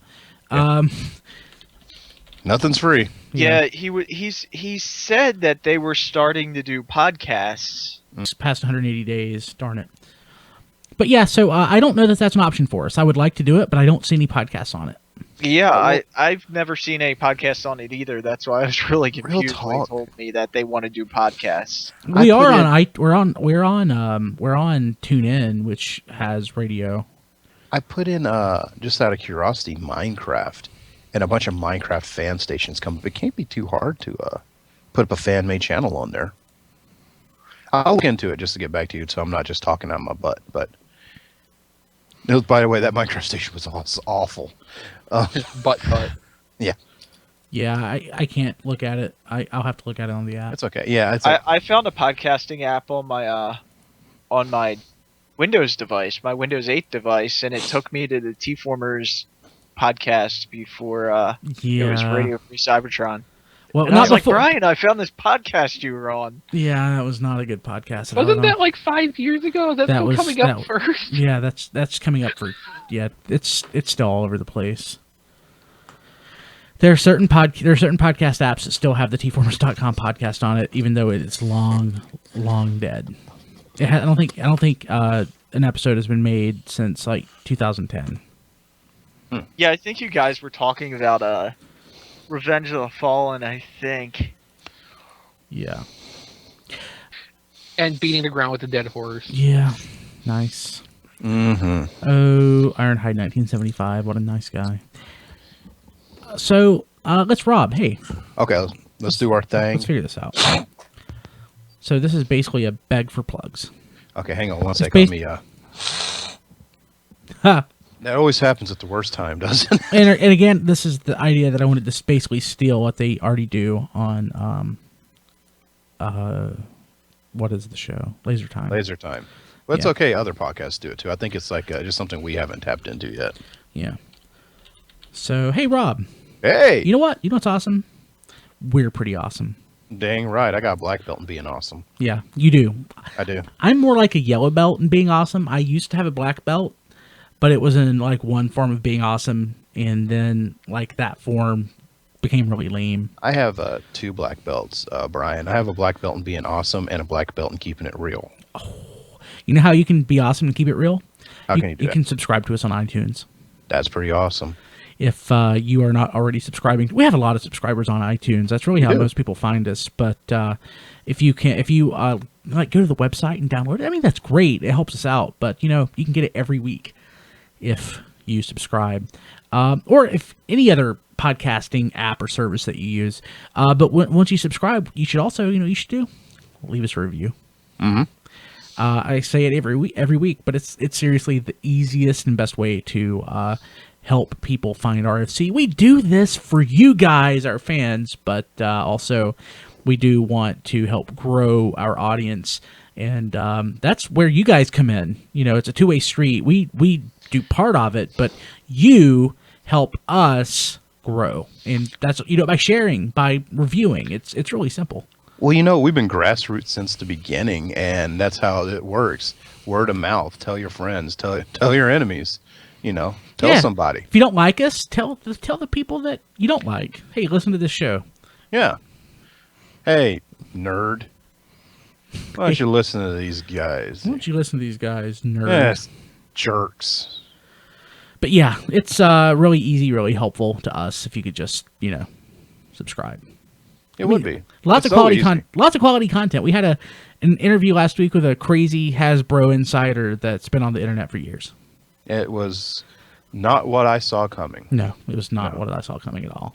Nothing's free. Yeah, he said that they were starting to do podcasts. It's past 180 days. Darn it. But yeah, so I don't know that that's an option for us. I would like to do it, but I don't see any podcasts on it. Yeah, I've never seen any podcasts on it either. That's why I was really confused when he told me that they want to do podcasts. We're on TuneIn, which has radio. I put in just out of curiosity Minecraft, and a bunch of Minecraft fan stations come up. It can't be too hard to put up a fan-made channel on there. I'll look into it just to get back to you, so I'm not just talking out my butt. But by the way, that Minecraft station was awful. Butt. Yeah. Yeah, I can't look at it. I'll have to look at it on the app. It's okay. Yeah, I found a podcasting app on my Windows device, my Windows 8 device, and it took me to the TFormers podcast before it was Radio Free Cybertron. Well, and I was like, Brian, I found this podcast you were on. Yeah, that was not a good podcast. Wasn't that like 5 years ago? That's still coming up first. Yeah, that's coming up for. Yeah, it's still all over the place. There are certain podcast apps that still have the TFormers.com podcast on it, even though it's long dead. I don't think an episode has been made since like 2010. Yeah, I think you guys were talking about Revenge of the Fallen, I think. Yeah. And beating the ground with the dead horse. Yeah. Nice. Mm-hmm. Oh, Ironhide 1975. What a nice guy. So, let's Rob. Hey. Okay, let's do our thing. Let's figure this out. So this is basically a beg for plugs. Okay, hang on one second. Let me, Ha! That always happens at the worst time, doesn't it? And again, this is the idea that I wanted to basically steal what they already do on, what is the show? Laser Time. Laser Time. Well, it's okay. Other podcasts do it too. I think it's like just something we haven't tapped into yet. Yeah. So, hey, Rob. Hey! You know what? You know what's awesome? We're pretty awesome. Dang right. I got a black belt in being awesome. Yeah, you do. I do. I'm more like a yellow belt in being awesome. I used to have a black belt, but it was in like one form of being awesome, and then like that form became really lame. I have 2 black belts, Brian. I have a black belt in being awesome and a black belt in keeping it real. Oh, you know how you can be awesome and keep it real? How can you do that? You can subscribe to us on iTunes. That's pretty awesome. If you are not already subscribing, we have a lot of subscribers on iTunes. That's really how most people find us. But if you like go to the website and download it, I mean that's great. It helps us out. But you know you can get it every week if you subscribe, or if any other podcasting app or service that you use. But once you subscribe, you should also leave us a review. Mm-hmm. I say it every week, but it's seriously the easiest and best way to help people find RFC. We do this for you guys, our fans, but also we do want to help grow our audience, and that's where you guys come in. You know, it's a two-way street. We do part of it, but you help us grow, and that's by sharing, by reviewing. It's really simple. Well, we've been grassroots since the beginning, and that's how it works. Word of mouth. Tell your friends. Tell your enemies. Tell somebody. If you don't like us, tell the people that you don't like. Hey, listen to this show. Yeah. Hey, nerd. Why don't you listen to these guys? Why don't you listen to these guys, nerds? Yes, jerks. But yeah, it's really easy, really helpful to us if you could just, subscribe. It would be. Lots of quality content. We had an interview last week with a crazy Hasbro insider that's been on the internet for years. It was not what I saw coming. No, it was not what I saw coming at all.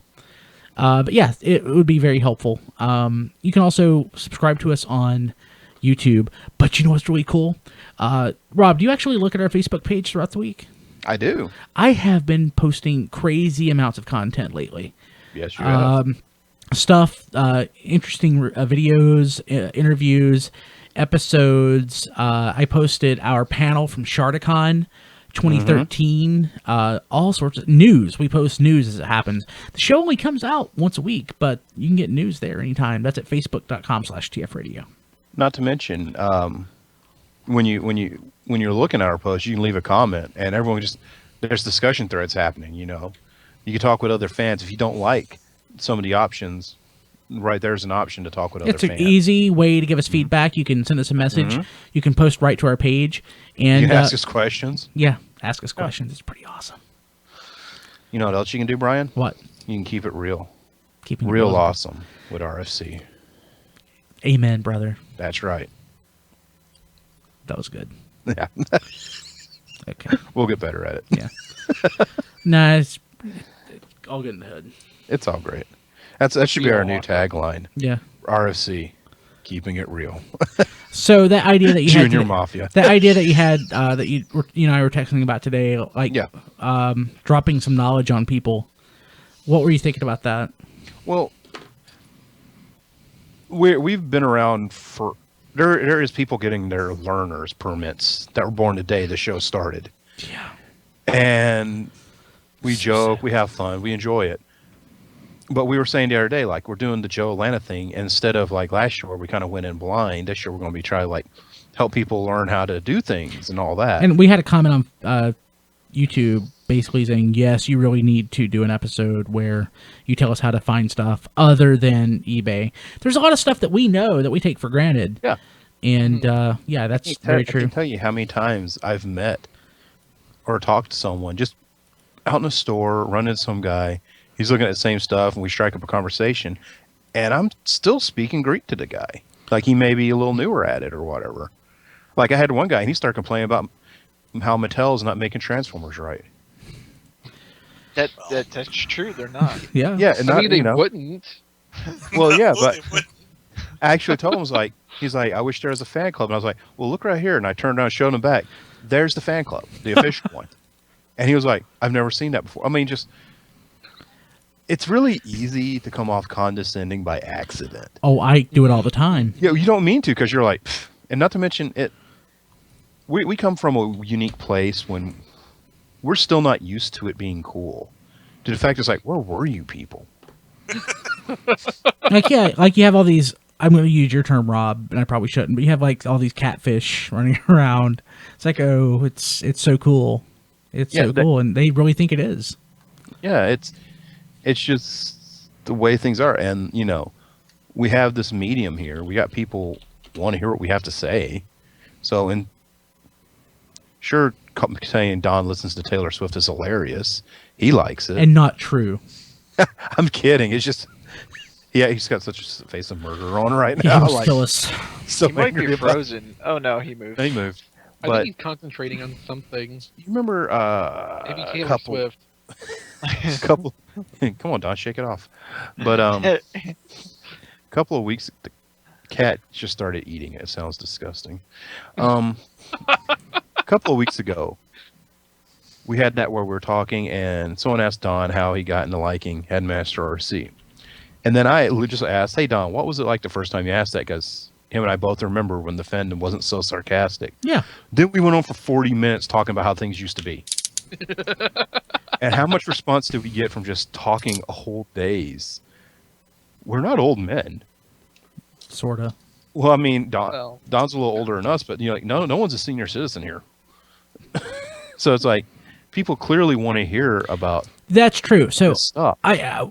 But yeah, it would be very helpful. You can also subscribe to us on YouTube. But you know what's really cool? Rob, do you actually look at our Facebook page throughout the week? I do. I have been posting crazy amounts of content lately. Yes, you have. Stuff, interesting videos, interviews, episodes. I posted our panel from Shardicon 2013, all sorts of news. We post news as it happens. The show only comes out once a week, but you can get news there anytime. That's at facebook.com/tfradio. Not to mention, when you're looking at our posts, you can leave a comment, and everyone there's discussion threads happening. You can talk with other fans if you don't like some of the options, right there's an option to talk with other It's an fans. easy way to give us feedback. You can send us a message. You can post right to our page. And You can ask us questions. Yeah, ask us questions. It's pretty awesome. You know what else you can do, Brian? What? You can keep it real. Keeping it Real real. awesome with RFC. Amen, brother. That's right. That was good. Yeah. Okay. We'll get better at it. Yeah. Nah, it's all good in the hood. It's all great. That should be our new tagline. Yeah. RFC, keeping it real. So that idea that you had Junior today- Mafia. that idea that you had that you and I were texting about today, like dropping some knowledge on people. What were you thinking about that? Well, we've been around for there is people getting their learners permits that were born today. The show started. Yeah. And we joke, we have fun, we enjoy it. But we were saying the other day, like, we're doing the Joe Atlanta thing instead of like last year where we kind of went in blind. This year we're going to be trying to like help people learn how to do things and all that. And we had a comment on YouTube basically saying, yes, you really need to do an episode where you tell us how to find stuff other than eBay. There's a lot of stuff that we know that we take for granted. Yeah. And yeah, that's very I true. can tell you how many times I've met or talked to someone just out in a store, running into some guy. He's looking at the same stuff, and we strike up a conversation. And I'm still speaking Greek to the guy. Like, he may be a little newer at it or whatever. Like, I had one guy, and he started complaining about how Mattel's not making Transformers right. That's true. They're not. Yeah. Yeah, and I not, mean, they you know. wouldn't. Well, yeah, Well, but they would. I actually told him, he's like, I wish there was a fan club. And I was like, well, look right here. And I turned around and showed him back. There's the fan club, the official one. And he was like, I've never seen that before. I mean, it's really easy to come off condescending by accident. Oh, I do it all the time. Yeah, you don't mean to, because you're like, pfft. And not to mention it. We come from a unique place when we're still not used to it being cool. To the fact it's like, where were you people? Like, yeah, like you have all these, I'm going to use your term, Rob, and I probably shouldn't, but you have like all these catfish running around. It's like, oh, it's so cool. It's so cool, and they really think it is. Yeah, it's just the way things are. And, you know, we have this medium here. We got people want to hear what we have to say. So, and sure, saying Don listens to Taylor Swift is hilarious. He likes it. And not true. I'm kidding. It's just, yeah, he's got such a face of murder on right Yeah, now. he was kill us. So He might angry be about- frozen. Oh no, he moved. He moved. I But think he's concentrating on something. you remember Maybe a Taylor couple, Swift. couple. Come on, Don, shake it off. But a couple of weeks, the cat just started eating it. It sounds disgusting. A couple of weeks ago, we had that where we were talking, and someone asked Don how he got into liking Headmaster RC. And then I just asked, hey, Don, what was it like the first time you asked that? Because him and I both remember when the fandom wasn't so sarcastic. Yeah. Then we went on for 40 minutes talking about how things used to be. And how much response did we get from just talking a whole days? We're not old men. Sort of. Well, I mean, Well. Don's a little older than us, but you know, like, no one's a senior citizen here. So it's like people clearly want to hear about That's true. So this stuff. I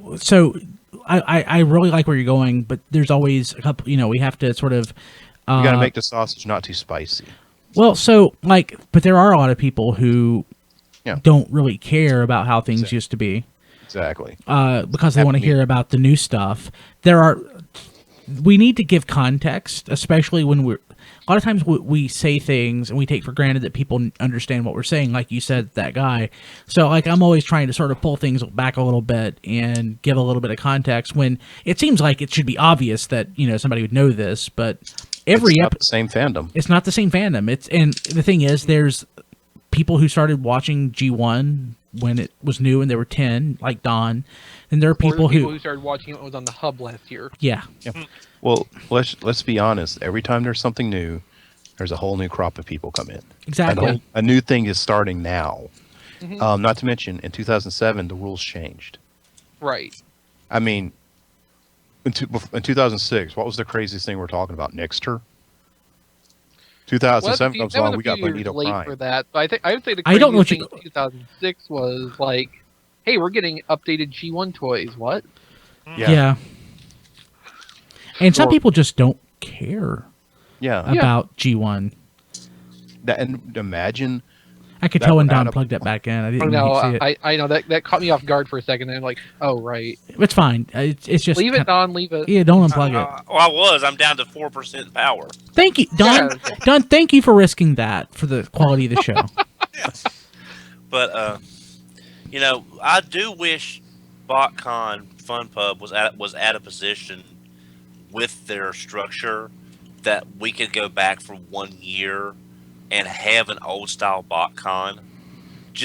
really like where you're going, but there's always a couple, we have to sort of You got to make the sausage not too spicy. well, so like, but there are a lot of people who Yeah. don't really care about how things used to be, Exactly. because they want to hear about the new stuff. We need to give context, especially when a lot of times we say things and we take for granted that people understand what we're saying, like you said, that guy. So like, I'm always trying to sort of pull things back a little bit and give a little bit of context when it seems like it should be obvious that, somebody would know this, but It's not the same fandom. it's not the same fandom. And the thing is, there's people who started watching G1 when it was new and they were 10, like Don. And there are Or people the who started watching it was on the hub last year. yeah. Well, let's be honest. Every time there's something new, there's a whole new crop of people come in. Exactly. A new thing is starting now. Mhm. Not to mention, in 2007, the rules changed. Right. I mean, in 2006, what was the craziest thing we're talking about? Nixter? 2007 comes along, we got Bonito late Prime. for that. But I would say the I don't know craziest thing in 2006 was like, hey, we're getting updated G1 toys. What? Yeah. And some Or- people just don't care Yeah. about G1. And imagine. I could That tell when would add Don up- plugged it back in. I Oh, didn't no, see it. I know that caught me off guard for a second. And I'm like, oh right, It's fine. It's just leave it, Don. Leave it. Yeah, don't unplug it. Well, I'm down to 4% power. Thank you, Don. Yeah. Don, thank you for risking that for the quality of the show. But I do wish BotCon Fun Pub was at a position with their structure that we could go back for 1 year and have an old style BotCon.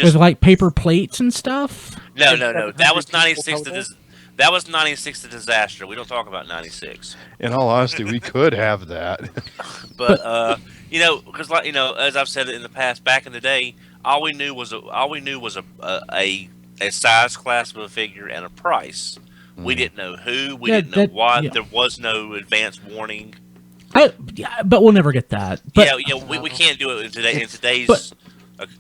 With like paper plates and stuff. No. That was 700 96. people That was 96 the disaster. We don't talk about 96. In all honesty, we could have that. But because as I've said in the past, back in the day, all we knew was a size, class of a figure, and a price. We didn't know who. We didn't know what. Yeah. There was no advance warning. Yeah, but we'll never get that. But, We can't do it in today's. But-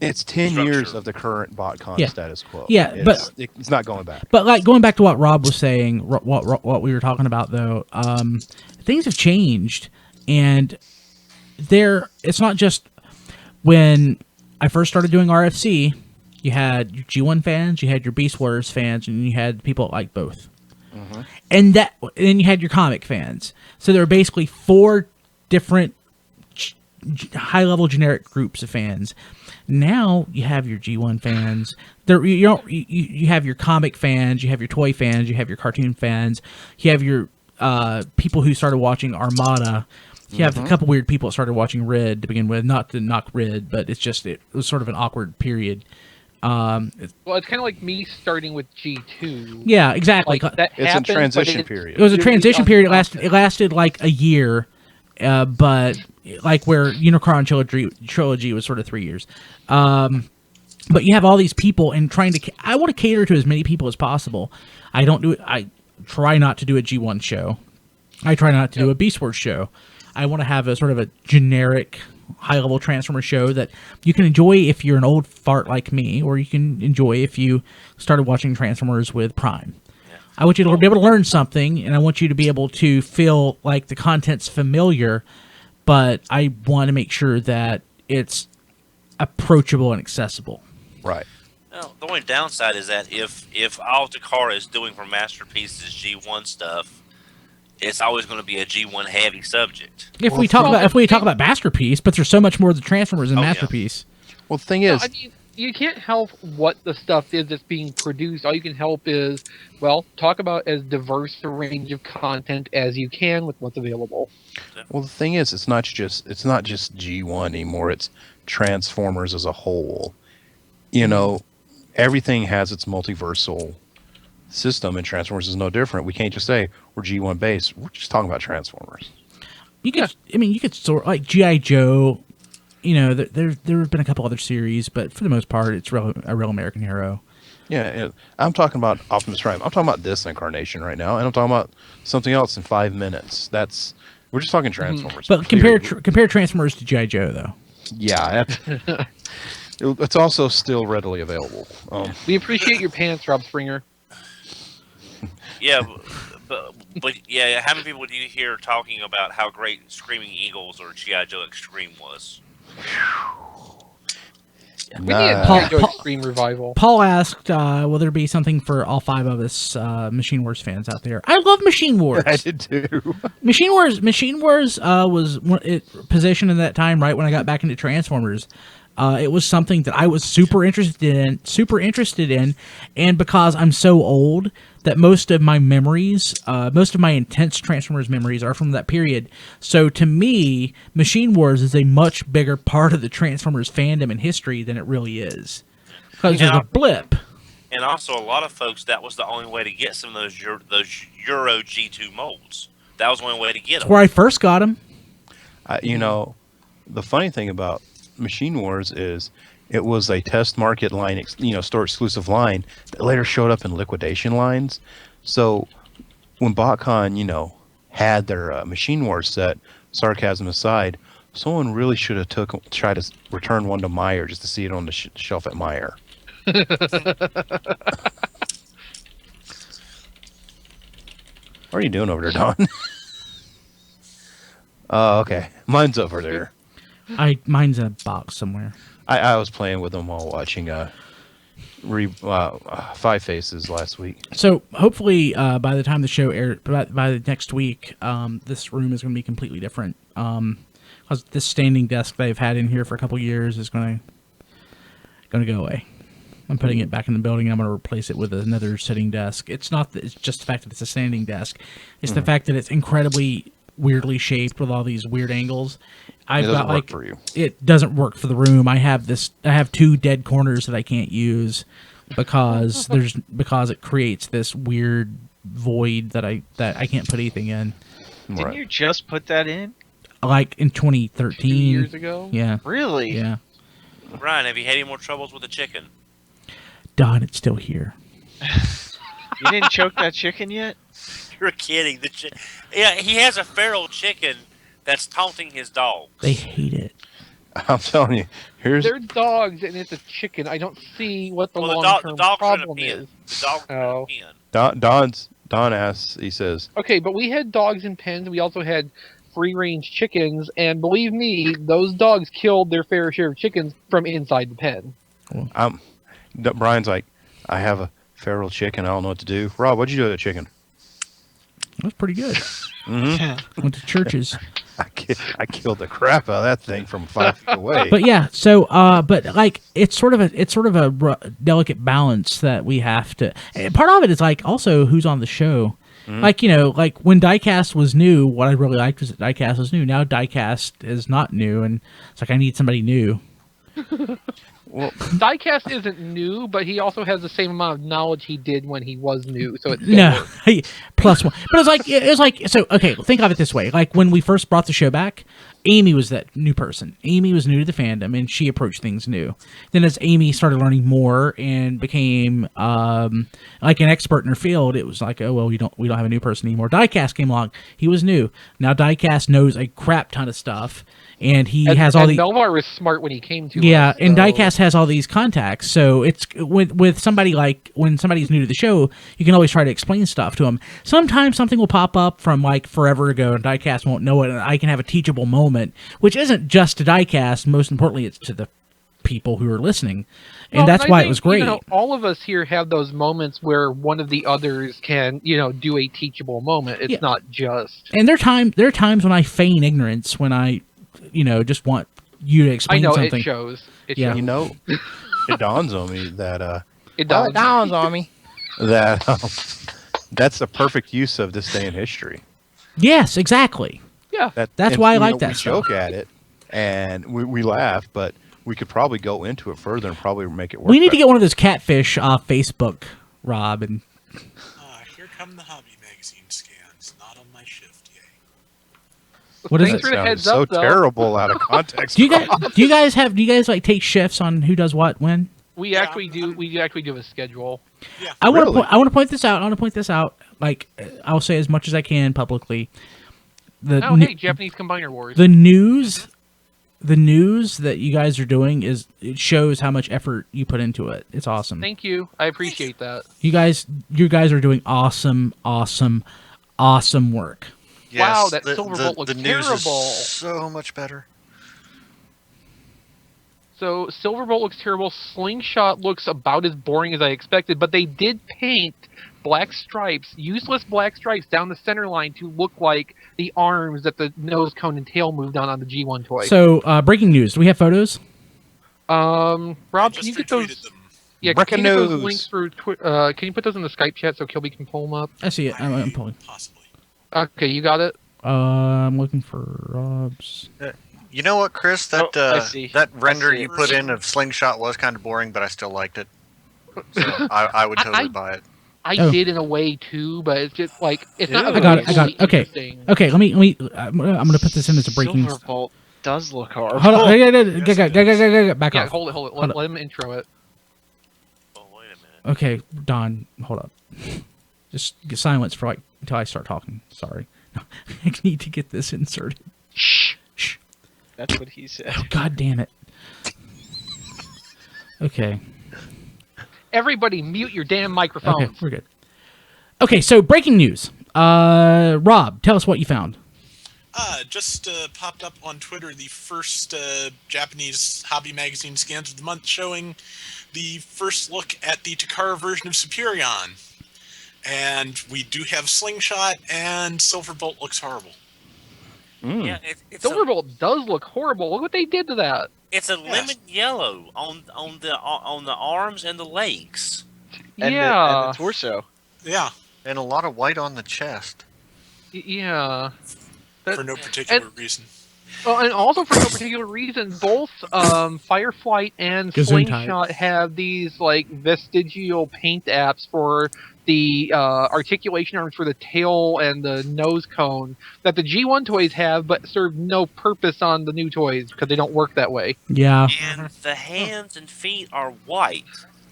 It's 10 structure. years of the current BotCon Yeah. status quo. Yeah, it's not going back. But like going back to what Rob was saying, what we were talking about though, things have changed, and it's not just when I first started doing RFC, you had your G1 fans, you had your Beast Wars fans, and you had people that like both, and then you had your comic fans. So there were basically 4 different high-level generic groups of fans. Now you have your G1 fans. You have your comic fans, you have your toy fans, you have your cartoon fans, you have your people who started watching Armada. You have a couple weird people that started watching Red to begin with. Not to knock Red, but it was sort of an awkward period. Well, it's kind of like me starting with G2. Yeah, exactly. Like, that It's happened, a transition but period. It was a really transition period. uncommon. It lasted like a year, but like where Unicron trilogy was sort of 3 years. But you have all these people and I want to cater to as many people as possible. I try not to do a G1 show. I try not to do a Beast Wars show. I want to have a sort of a generic high-level Transformer show that you can enjoy if you're an old fart like me, or you can enjoy if you started watching Transformers with Prime. I want you to be able to learn something, and I want you to be able to feel like the content's familiar, but I want to make sure that it's approachable and accessible. Right. Well, the only downside is that if all Takara is doing for Masterpieces G1 stuff, it's always going to be a G1 heavy subject. If we talk about Masterpiece, but there's so much more to Transformers than Oh, yeah. Masterpiece. Well, the thing is, I mean, you can't help what the stuff is that's being produced. All you can help is, well, talk about as diverse a range of content as you can with what's available. well, the thing is, it's not just G1 anymore. It's Transformers as a whole. Everything has its multiversal system, and Transformers is no different. We can't just say we're G1 based. We're just talking about Transformers. You could sort like G.I. Joe. There have been a couple other series, but for the most part, it's a real American hero. Yeah, I'm talking about Optimus Prime. I'm talking about this incarnation right now, and I'm talking about something else in 5 minutes. We're just talking Transformers. But compare Transformers to G.I. Joe, though. Yeah, it's also still readily available. We appreciate your pants, Rob Springer. Yeah, but yeah, how many people do you hear talking about how great Screaming Eagles or G.I. Joe Extreme was? We need a Paul- G.I. Joe Extreme revival. Paul asked, will there be something for all 5 of us Machine Wars fans out there? I love Machine Wars. I did too. Machine Wars was positioned in that time right when I got back into Transformers. It was something that I was super interested in, and because I'm so old that most of my memories, most of my intense Transformers memories are from that period. So to me, Machine Wars is a much bigger part of the Transformers fandom and history than it really is. Because there's a blip. And also, a lot of folks, that was the only way to get some of those Euro G2 molds. That was the only way to get That's them. where I first got them. The funny thing about Machine Wars is it was a test market line, store exclusive line that later showed up in liquidation lines. So when BotCon, had their Machine Wars set, sarcasm aside, someone really should have tried to return one to Meyer just to see it on the shelf at Meyer. What are you doing over there, Don? Oh, okay. Mine's over there. Mine's in a box somewhere. I was playing with them while watching Five Faces last week. So hopefully, by the time the show airs, by the next week, this room is going to be completely different. Because this standing desk that I've had in here for a couple years is going to go away. I'm putting it back in the building. I'm going to replace it with another sitting desk. It's just the fact that it's a standing desk. It's the fact that it's incredibly weirdly shaped with all these weird angles. I've got like for you. It doesn't work for the room. I have 2 dead corners that I can't use because it creates this weird void that I can't put anything in. Didn't you just put that in? Like in 2013. 2 years ago? Yeah. Really? Yeah. Ryan, have you had any more troubles with the chicken? Don, it's still here. You didn't choke that chicken yet? You're kidding. Yeah, he has a feral chicken that's taunting his dog. They hate it. I'm telling you, They're dogs and it's a chicken. I don't see what the Well, long-term the dogs are in a problem pen. is. The dogs are in a pen. Don asks, he says, Okay, but we had dogs in pens. We also had free-range chickens, and believe me, those dogs killed their fair share of chickens from inside the pen. Brian's like, I have a feral chicken. I don't know what to do. Rob, what'd you do with the chicken? That's pretty good. Mm-hmm. Went to churches. I killed the crap out of that thing from 5 feet away. But yeah, so but like it's sort of a delicate balance that we have to. And part of it is like also who's on the show. Like, like when Diecast was new, what I really liked was that Diecast was new. Now Diecast is not new, and it's like I need somebody new. Well, Diecast isn't new, but he also has the same amount of knowledge he did when he was new. So it's plus one. But it's like so. Okay, think of it this way: like when we first brought the show back, Amy was that new person. Amy was new to the fandom, and she approached things new. Then as Amy started learning more and became like an expert in her field, it was like, oh well, we don't have a new person anymore. Diecast came along; he was new. Now Diecast knows a crap ton of stuff. And has all the. Melvar was smart when he came to. Yeah, us, and Diecast has all these contacts, so it's with somebody like when somebody's new to the show, you can always try to explain stuff to them. Sometimes something will pop up from like forever ago, and Diecast won't know it, and I can have a teachable moment, which isn't just to Diecast. Most importantly, it's to the people who are listening, and that's why it was great. All of us here have those moments where one of the others can, do a teachable moment. It's not just. And there are times when I feign ignorance when I. Just want you to explain something. It shows. It dawns on me that that's the perfect use of this day in history. Yes, exactly. Yeah, that's why I like that stuff. We joke at it and we laugh, but we could probably go into it further and probably make it work. We need to get one of those catfish off Facebook, Rob, and. Here come the hobby magazine scans. Not on my shift yet. What is Thanks it? for the heads so up, though. terrible out of context. Do you guys like take shifts on who does what when? We actually do. We actually do a schedule. Yeah. I want to point this out. Like I'll say as much as I can publicly. Hey, Japanese Combiner Wars. The news that you guys are doing it shows how much effort you put into it. It's awesome. Thank you. I appreciate that. You guys are doing awesome work. Yes, wow, that Silverbolt looks the news terrible. Is so much better. So Silverbolt looks terrible. Slingshot looks about as boring as I expected, but they did paint black stripes, useless black stripes down the center line to look like the arms that the nose cone and tail moved on the G1 toy. So breaking news. Do we have photos? Rob, can you get those? Them. Yeah, Breaking can you get those news. links for can you put those in the Skype chat so Kilby can pull them up? I see it. I'm pulling. Possibly. Okay, you got it. I'm looking for Rob's. You know what, Chris? That I see. that render see you it. put in of Slingshot was kind of boring, but I still liked it. So I would totally buy it. I Oh. did in a way too, but it's just like it's not. I got it. Okay. interesting. Okay. Let me. I'm gonna put this in as a breaking. Silverbolt does look horrible. Hold on. Back Yeah, off. hold it. Let him intro it. Oh, wait a minute. Okay, Don, hold up. Just get silence for like until I start talking. Sorry. I need to get this inserted. Shh. Shh. That's what he said. Oh, God damn it. Okay. Everybody, mute your damn microphones. Okay, we're good. Okay, so breaking news. Rob, tell us what you found. Just popped up on Twitter the first Japanese hobby magazine scans of the month showing the first look at the Takara version of Superion. And we do have Slingshot, and Silverbolt looks horrible. Yeah, it's Silverbolt does look horrible. Look what they did to that. It's a lemon yellow on the arms and the legs. And Yeah. the torso. Yeah, And a lot of white on the chest. Yeah. for no particular reason. Well, and also for no particular reason, both Fireflight and Gesundheit. Slingshot have these like vestigial paint apps for the articulation arms for the tail and the nose cone that the G1 toys have, but serve no purpose on the new toys because they don't work that way. Yeah. And the hands and feet are white.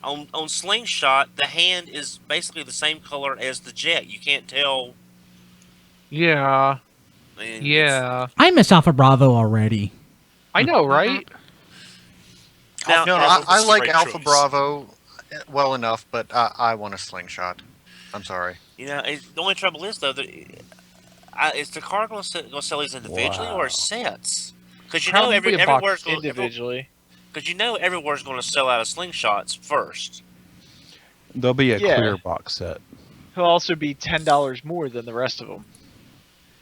On Slingshot, the hand is basically the same color as the jet. You can't tell. Yeah. And Yeah. I miss Alpha Bravo already. I know, right? Now, No, Bravo was I the like right Alpha choice. Bravo well enough, but I want a Slingshot. I'm sorry. the only trouble is though that is Takara going to sell these individually or sets? Because you know Probably a box everywhere's going Individually. because you know everywhere's going to sell out of Slingshots first. There'll be a Yeah. clear box set. He'll also be $10 more than the rest of them.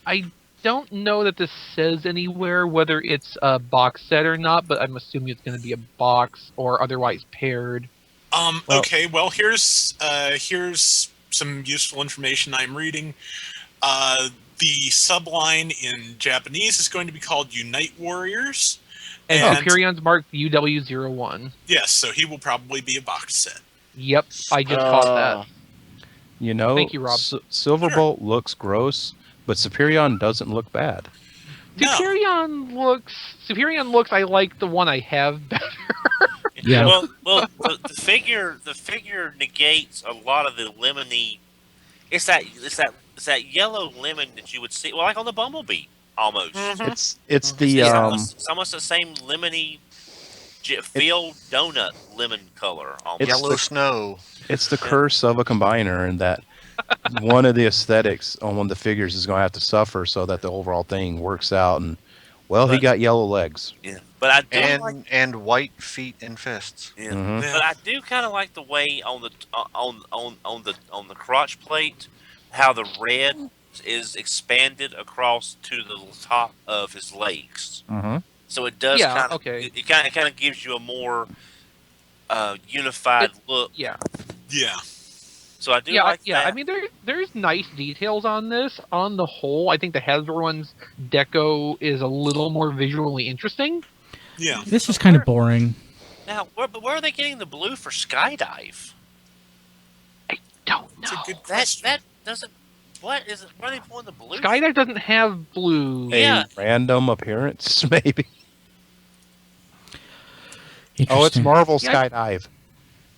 I don't know that this says anywhere whether it's a box set or not, but I'm assuming it's going to be a box or otherwise paired. Okay, well, here's some useful information I'm reading. The subline in Japanese is going to be called Unite Warriors. And Superion's marked UW01. Yes, so he will probably be a box set. Yep, I just caught that. You know, Thank you, Rob. Silverbolt looks gross, but Superion doesn't look bad. No. Superion looks. I like the one I have better. Yeah. Well, the figure negates a lot of the lemony. It's that yellow lemon that you would see, well, like on the Bumblebee almost. It's the It's almost the same lemony field donut lemon color. Almost. Yellow snow. it's the curse of a combiner, and that one of the aesthetics on one of the figures is going to have to suffer so that the overall thing works out. And he got yellow legs. Yeah, but I do And white feet and fists. Yeah. Mhm. But I do kind of like the way on the crotch plate, how the red is expanded across to the top of his legs. Mm-hmm. So it does Yeah, kind of okay. it kind of gives you a more unified look. Yeah. Yeah. So I do Yeah, like yeah. that. I mean, there's nice details on this. On the whole, I think the Hasbro one's deco is a little more visually interesting. Yeah. This is kind of boring. Now, where are they getting the blue for Skydive? Don't It's a know. good question. That doesn't. What is it? Where are they pulling the blue? Skydive doesn't have blue. Yeah. A random appearance, maybe. Oh, it's Interesting. Marvel Yeah. Skydive.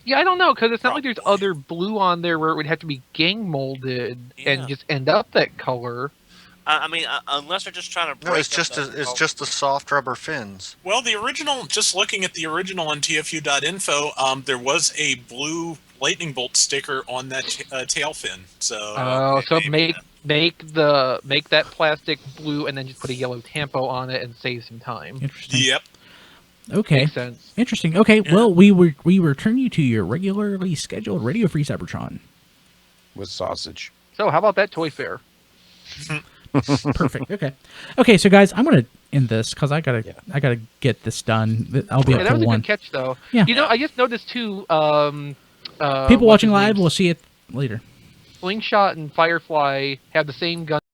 Yeah, I don't know, because it's not like there's Probably. other blue on there where it would have to be gang molded Yeah. and just end up that color. I mean, unless they're just trying to. No, break it's just up the- it's just the soft rubber fins. Well, the original, just looking at the original on TFU.info, there was a blue lightning bolt sticker on that tail fin. So So maybe- make that plastic blue and then just put a yellow tampo on it and save some time. Interesting. Yep. Okay. Makes sense. Interesting. Okay. Yeah. Well, we return you to your regularly scheduled Radio Free Cybertron. With sausage. So how about that toy fair? Perfect. Okay. Okay. So guys, I'm gonna end this because I gotta get this done. I'll be Yeah, up that till was a 1. good catch, though. Yeah. You know, I just noticed too. People what's watching his live name? will see it later. Slingshot and Firefly have the same gun